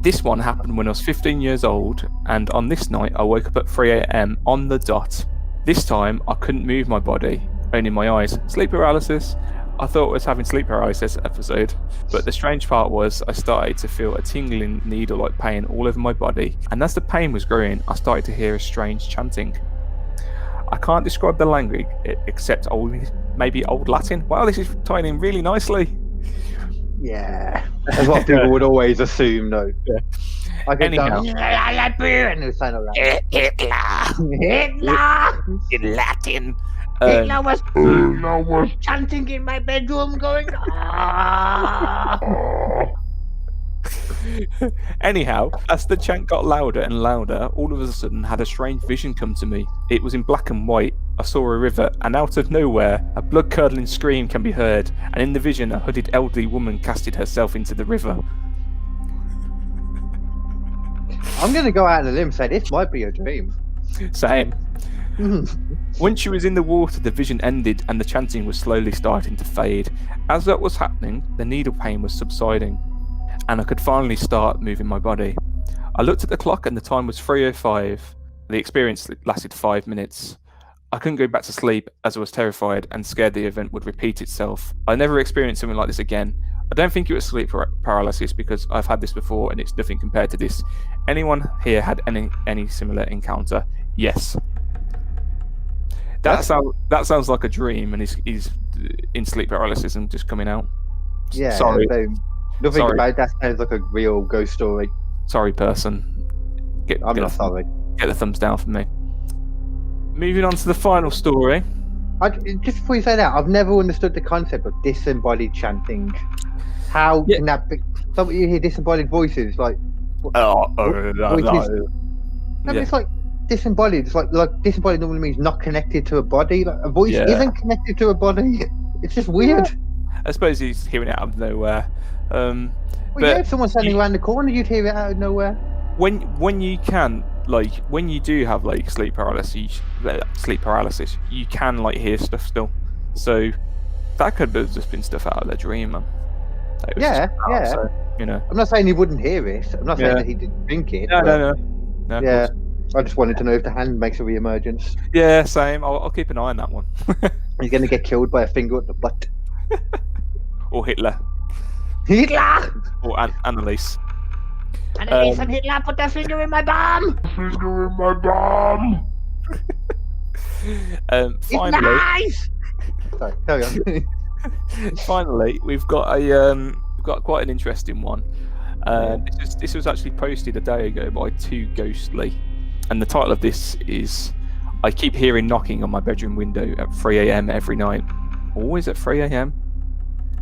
This one happened when I was 15 years old, and on this night I woke up at 3 a.m. on the dot. This time I couldn't move my body, only my eyes. Sleep paralysis. I thought I was having sleep paralysis episode, but the strange part was I started to feel a tingling needle-like pain all over my body, and as the pain was growing, I started to hear a strange chanting. I can't describe the language except maybe old Latin. Wow, this is tying in really nicely. Yeah, that's what people would always assume, though. Yeah. I could Anyhow. and they sound like that. Hitler! In Latin. Hitler was chanting in my bedroom going, ah! Anyhow, as the chant got louder and louder, all of a sudden had a strange vision come to me. It was in black and white. I saw a river, and out of nowhere, a blood-curdling scream can be heard, and in the vision, a hooded elderly woman casted herself into the river. I'm going to go out on a limb and say this might be a dream. Same. Once she was in the water, the vision ended, and the chanting was slowly starting to fade. As that was happening, the needle pain was subsiding, and I could finally start moving my body. I looked at the clock and the time was 3:05. The experience lasted 5 minutes. I couldn't go back to sleep as I was terrified and scared the event would repeat itself. I never experienced something like this again. I don't think it was sleep paralysis because I've had this before and it's nothing compared to this. Anyone here had any similar encounter? Yes. That sounds like a dream, and he's in sleep paralysis and just coming out. Yeah, Sorry. Nothing about that sounds like a real ghost story. Sorry, person. I'm not sorry. Get the thumbs down from me. Moving on to the final story. Just before you say that, I've never understood the concept of disembodied chanting. How can that be? So you hear disembodied voices, like it's like disembodied. It's like disembodied normally means not connected to a body. Like a voice isn't connected to a body. It's just weird. I suppose he's hearing it out of nowhere. If someone's standing around the corner, you'd hear it out of nowhere. When you can, like, when you do have like sleep paralysis, you can like hear stuff still. So that could have just been stuff out of their dream, man. So, you know, I'm not saying he wouldn't hear it. I'm not saying that he didn't think it. No. Yeah, I just wanted to know if the hand makes a re-emergence. Yeah, same. I'll keep an eye on that one. He's gonna get killed by a finger at the butt. Or Hitler. Hitler! Or Anneliese. Anneliese and Hitler put their finger in my bum! Finger in my bum. Finally, nice! Sorry, carry on. Finally, we've got quite an interesting one. This was actually posted a day ago by Too Ghostly, and the title of this is "I keep hearing knocking on my bedroom window at 3 a.m. every night." Always at 3 a.m.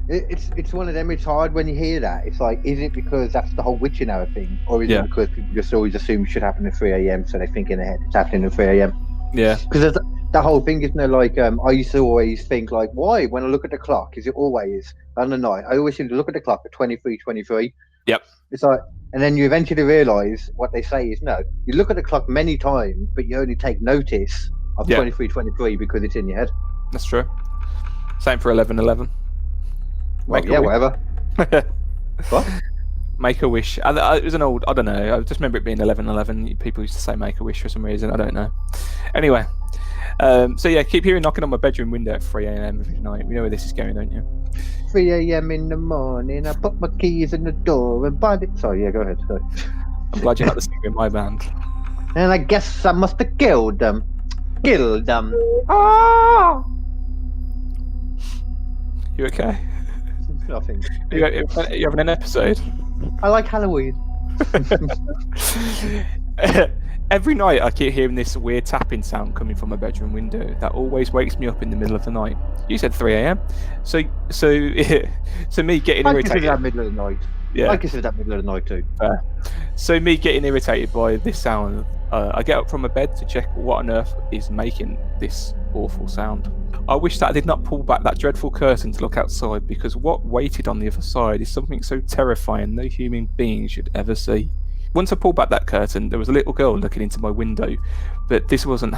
It's one of them. It's hard when you hear that. It's like, is it because that's the whole witching hour thing, or is it because people just always assume it should happen at 3 a.m. so they think in their head it's happening at 3 a.m. Yeah. Because that whole thing, isn't it? Like, I used to always think, like, why when I look at the clock, is it always on the night? I always seem to look at the clock at 23:23. Yep. It's like, and then you eventually realise what they say is no. You look at the clock many times, but you only take notice of 23:23 because it's in your head. That's true. Same for 11:11. Well, whatever. What? Make a wish. It was an old. I don't know. I just remember it being 11:11. People used to say make a wish for some reason. I don't know. Anyway, so yeah, keep hearing knocking on my bedroom window at 3 a.m. every night. You know where this is going, don't you? 3 a.m. in the morning, I put my keys in the door and bought it. Sorry, yeah, go ahead. Sorry. I'm glad you're not the singer in my band. And I guess I must have killed them. Oh! You okay? Nothing. You having an episode? I like Halloween. Every night I keep hearing this weird tapping sound coming from my bedroom window that always wakes me up in the middle of the night. You said 3 a.m. So me getting I irritated. consider that middle of the night. Yeah. I consider that middle of the night too. So me getting irritated by this sound, I get up from my bed to check what on earth is making this awful sound. I wish that I did not pull back that dreadful curtain to look outside, because what waited on the other side is something so terrifying no human being should ever see. Once I pulled back that curtain, there was a little girl looking into my window, but this wasn't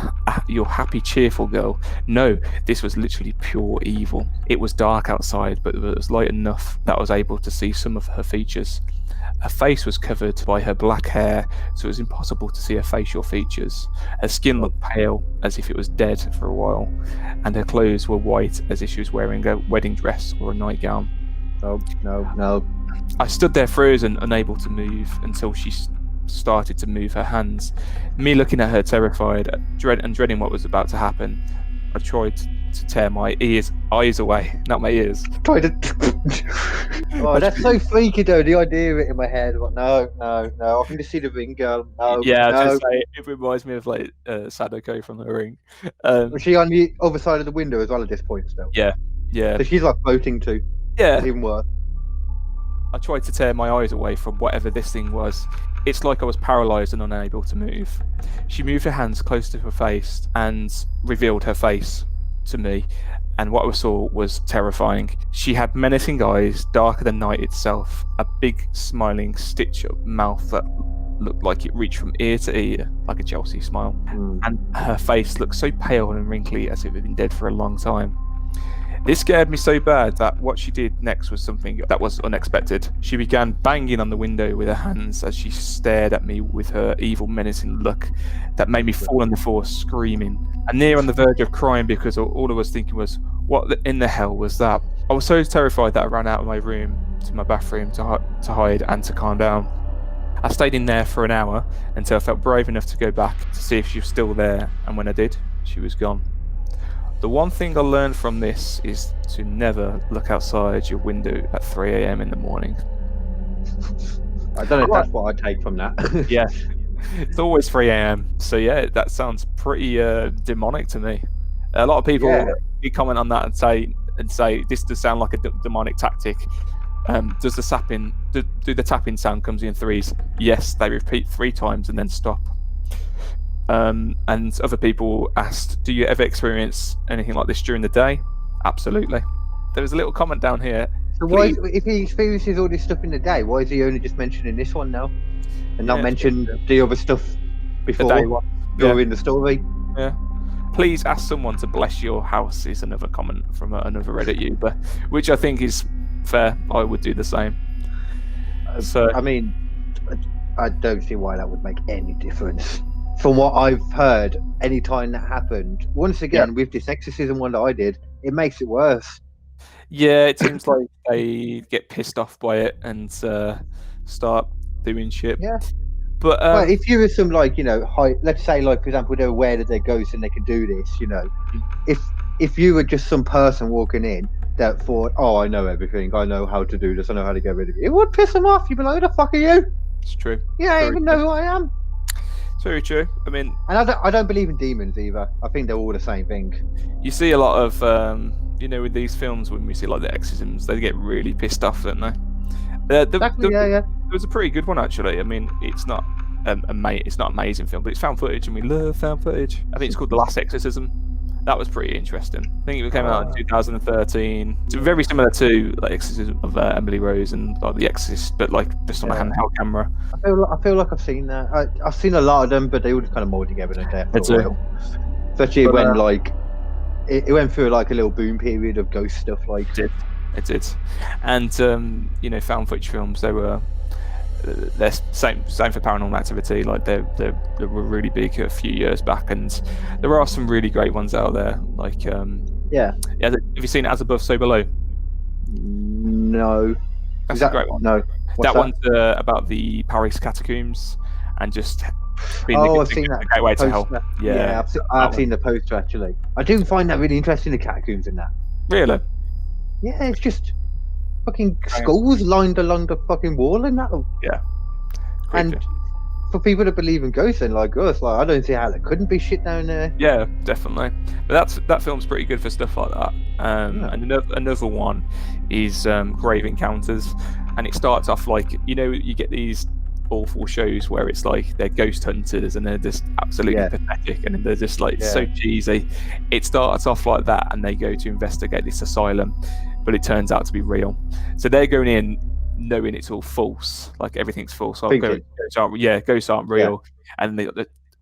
your happy, cheerful girl. No, this was literally pure evil. It was dark outside, but it was light enough that I was able to see some of her features. Her face was covered by her black hair, so it was impossible to see her facial features. Her skin looked pale, as if it was dead for a while, and her clothes were white, as if she was wearing a wedding dress or a nightgown. No. I stood there frozen, unable to move, until she started to move her hands. Me looking at her terrified, dreading what was about to happen, I tried to tear my eyes away, not my ears. Oh, that's so freaky though, the idea of it in my head. But no. I can just see the ring girl. No. Yeah, I was no. gonna say, it reminds me of like Sadako from The Ring. Was she on the other side of the window as well at this point still? Yeah. So she's like floating too. Yeah. It's even worse. I tried to tear my eyes away from whatever this thing was. It's like I was paralysed and unable to move. She moved her hands close to her face and revealed her face to me, and what I saw was terrifying. She had menacing eyes, darker than night itself, a big smiling stitch-up mouth that looked like it reached from ear to ear, like a Chelsea smile, and her face looked so pale and wrinkly as if it had been dead for a long time. This scared me so bad that what she did next was something that was unexpected. She began banging on the window with her hands as she stared at me with her evil, menacing look that made me fall on the floor screaming, and near on the verge of crying, because all I was thinking was, what in the hell was that? I was so terrified that I ran out of my room to my bathroom to hide and to calm down. I stayed in there for an hour until I felt brave enough to go back to see if she was still there, and when I did, she was gone. The one thing I learned from this is to never look outside your window at 3 a.m. in the morning. I don't know if that's what I take from that. Yeah, it's always 3 a.m. So yeah, that sounds pretty demonic to me. A lot of people comment on that and say this does sound like a demonic tactic. Does do the tapping sound comes in threes? Yes, they repeat 3 times and then stop. And other people asked, do you ever experience anything like this during the day? Absolutely. There was a little comment down here. So why, if he experiences all this stuff in the day, why is he only just mentioning this one now, and not mention the other stuff before in the story? Yeah. Please ask someone to bless your house is another comment from another Reddit user, which I think is fair. I would do the same. So I mean, I don't see why that would make any difference. From what I've heard, any time that happened, once again with this exorcism one that I did, it makes it worse. Yeah, it seems like they get pissed off by it and start doing shit. Yeah. But well, if you were some let's say for example they're aware that they're ghosts and they can do this, if you were just some person walking in that thought, oh, I know everything, I know how to do this, I know how to get rid of it, it would piss them off. You'd be like, who the fuck are you? It's true. Yeah, I even know who I am. It's very true. I mean, and I don't believe in demons either. I think they're all the same thing. You see a lot of with these films, when we see like the exorcisms, they get really pissed off, don't they? Exactly. There was a pretty good one actually. I mean, it's not an amazing film, but it's found footage, and we love found footage. I think it's called The Last Exorcism. That was pretty interesting. I think it came out in 2013. It's very similar to like Exorcism of Emily Rose and like The Exorcist, but like just on a handheld camera. I feel like I've seen that. I've seen a lot of them, but they all just kind of mold together in there for a while. Especially when it went through like a little boom period of ghost stuff. Like it did, and found footage films. They're same for Paranormal Activity. Like they were really big a few years back, and there are some really great ones out there. Like have you seen As Above, So Below? No. That's a great one. No. That one's about the Paris catacombs and just being I've seen that. Gateway to hell. Yeah, I've seen the poster actually. I do find that really interesting, the catacombs in that. Really? Yeah, it's just fucking skulls lined along the fucking wall and that. Yeah. And Creepy. for people that believe in ghosts and like us, like I don't see how there couldn't be shit down there. Yeah, definitely. But that film's pretty good for stuff like that. And another one is Grave Encounters, and it starts off like, you know, you get these awful shows where it's like they're ghost hunters and they're just absolutely pathetic and they're just like so cheesy. It starts off like that, and they go to investigate this asylum, but it turns out to be real. So they're going in knowing it's all false, like everything's false. Ghosts aren't real, and they.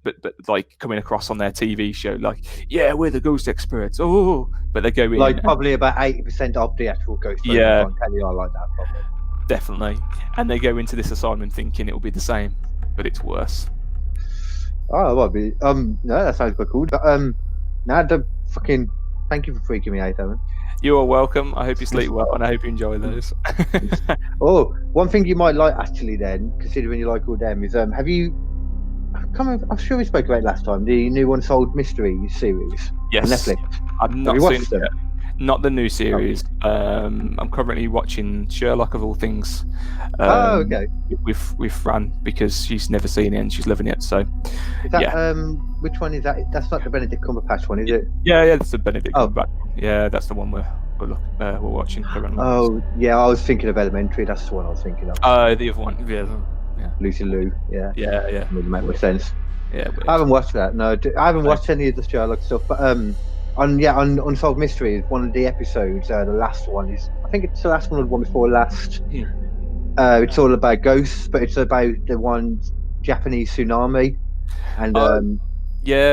But like coming across on their TV show, like, yeah, we're the ghost experts. Oh, but they go in like probably about 80% of the actual ghost. Yeah, can't tell you I like that probably. Definitely, and they go into this assignment thinking it will be the same, but it's worse. Oh, well, be no, that sounds quite cool. But now the fucking thank you for freaking me out, Evan. You are welcome. I hope you sleep well, and I hope you enjoy those. Oh, one thing you might like actually, then, considering you like all them, is have you? I'm sure we spoke about it last time. The new Unsolved Mysteries series on Netflix. I've not seen it yet. Not the new series. I'm currently watching Sherlock of all things. Okay. With Fran, because she's never seen it and she's loving it. So, is that, which one is that? That's not the Benedict Cumberbatch one, is it? Yeah, it's the Benedict Cumberbatch. Yeah, that's the one we're watching currently. Oh, yeah, I was thinking of Elementary. That's the one I was thinking of. The other one. Yeah. Lucy Liu. Yeah. Would make more sense. Yeah. Weird. I haven't watched that. No, I haven't watched any of the Sherlock stuff. But on Unsolved Mysteries, one of the episodes, the last one is, I think it's the last one or the one before last. It's all about ghosts, but it's about the one Japanese tsunami. And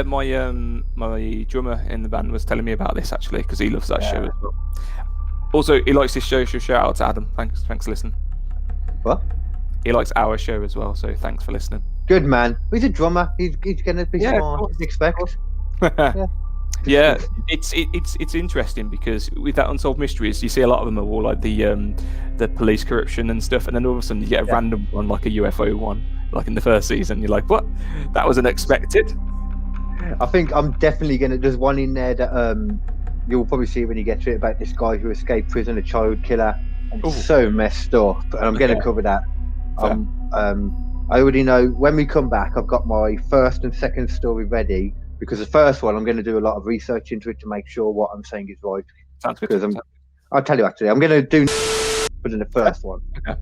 my drummer in the band was telling me about this actually, because he loves that show as well. Also, he likes this show, so shout out to Adam. Thanks for listening. What? He likes our show as well, so thanks for listening. Good man. He's a drummer. He's gonna be smart. Expect. Yeah, it's interesting because with that Unsolved Mysteries, you see a lot of them are all like the police corruption and stuff, and then all of a sudden you get a random one like a UFO one, like in the first season. You're like, what? That was unexpected. I think I'm definitely gonna. There's one in there that you'll probably see when you get to it, about this guy who escaped prison, a child killer, and it's so messed up. And I'm gonna cover that. I already know when we come back. I've got my first and second story ready, because the first one I'm going to do a lot of research into it to make sure what I'm saying is right. Sounds good. I'll tell you actually, I'm going to do but in the first one. Okay.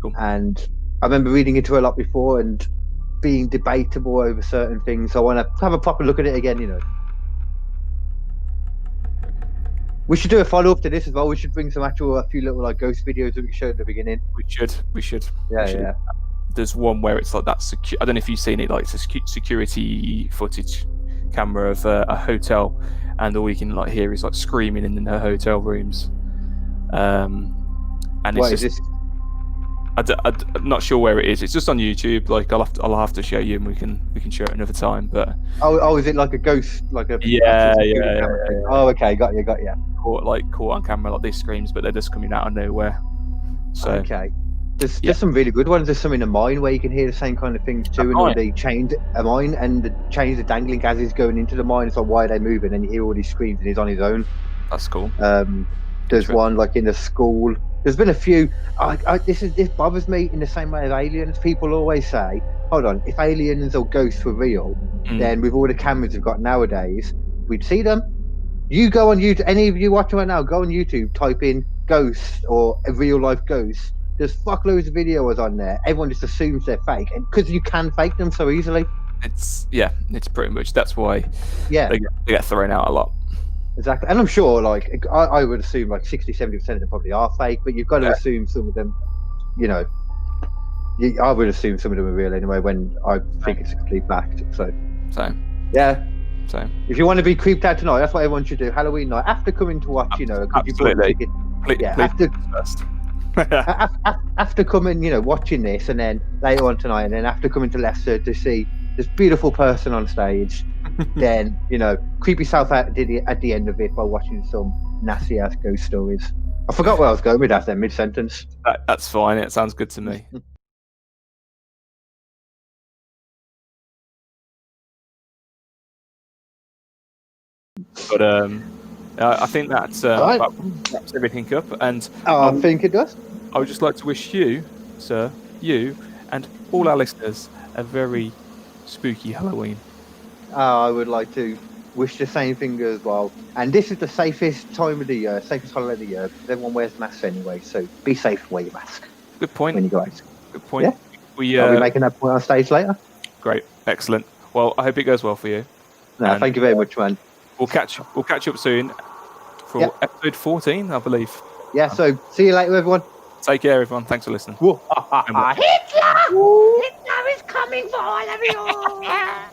Cool. And I remember reading into a lot before and being debatable over certain things. So I want to have a proper look at it again, you know. We should do a follow-up to this as well. We should bring a few little like ghost videos that we showed at the beginning. We should. Yeah. There's one where it's like that. I don't know if you've seen it. Like it's a security footage camera of a hotel, and all you can like hear is like screaming in the hotel rooms. And it's I'm not sure where it is. It's just on YouTube. Like I'll have to show you, and we can share it another time. But is it like a ghost, like a yeah. Oh, okay, got you. Caught on camera like these screams, but they're just coming out of nowhere. So okay, there's some really good ones. There's some in a mine where you can hear the same kind of things too, and they chained a mine, and the chains are dangling as he's going into the mine. It's like, why are they moving? And you hear all these screams, and he's on his own. That's cool. There's one like in the school. There's been a few. This bothers me in the same way as aliens. People always say, hold on, if aliens or ghosts were real, then with all the cameras we've got nowadays, we'd see them. You go on YouTube, any of you watching right now, go on YouTube, type in ghosts or a real life ghost. There's fuckloads of videos on there. Everyone just assumes they're fake, and because you can fake them so easily. It's pretty much, that's why they get thrown out a lot. Exactly. And I'm sure, like, I would assume like 60-70% of them probably are fake, but you've got to assume some of them, you know, I would assume some of them are real anyway when I think it's complete fact. So yeah. So if you want to be creeped out tonight, that's what everyone should do. Halloween night, after coming to watch, you know, absolutely. After coming, you know, watching this, and then later on tonight, and then after coming to Leicester to see this beautiful person on stage, then, you know, creep yourself out at the end of it by watching some nasty ass ghost stories. I forgot where I was going with that then, mid-sentence. That's fine. It sounds good to me. But I think that's Right. that wraps everything up. And I think it does. I would just like to wish you, sir, you, and all our listeners a very spooky Halloween. I would like to wish the same thing as well. And this is the safest time of the year, safest holiday of the year, because everyone wears masks anyway. So be safe, wear your mask Good point. when you go out. Good point. Yeah. I'll be making that point on stage later. Great, excellent. Well, I hope it goes well for you. No, And thank you very much, man. We'll catch up soon for episode 14, I believe. Yeah, so see you later, everyone. Take care, everyone. Thanks for listening. Whoa. Hitler! Hitler is coming for all of you!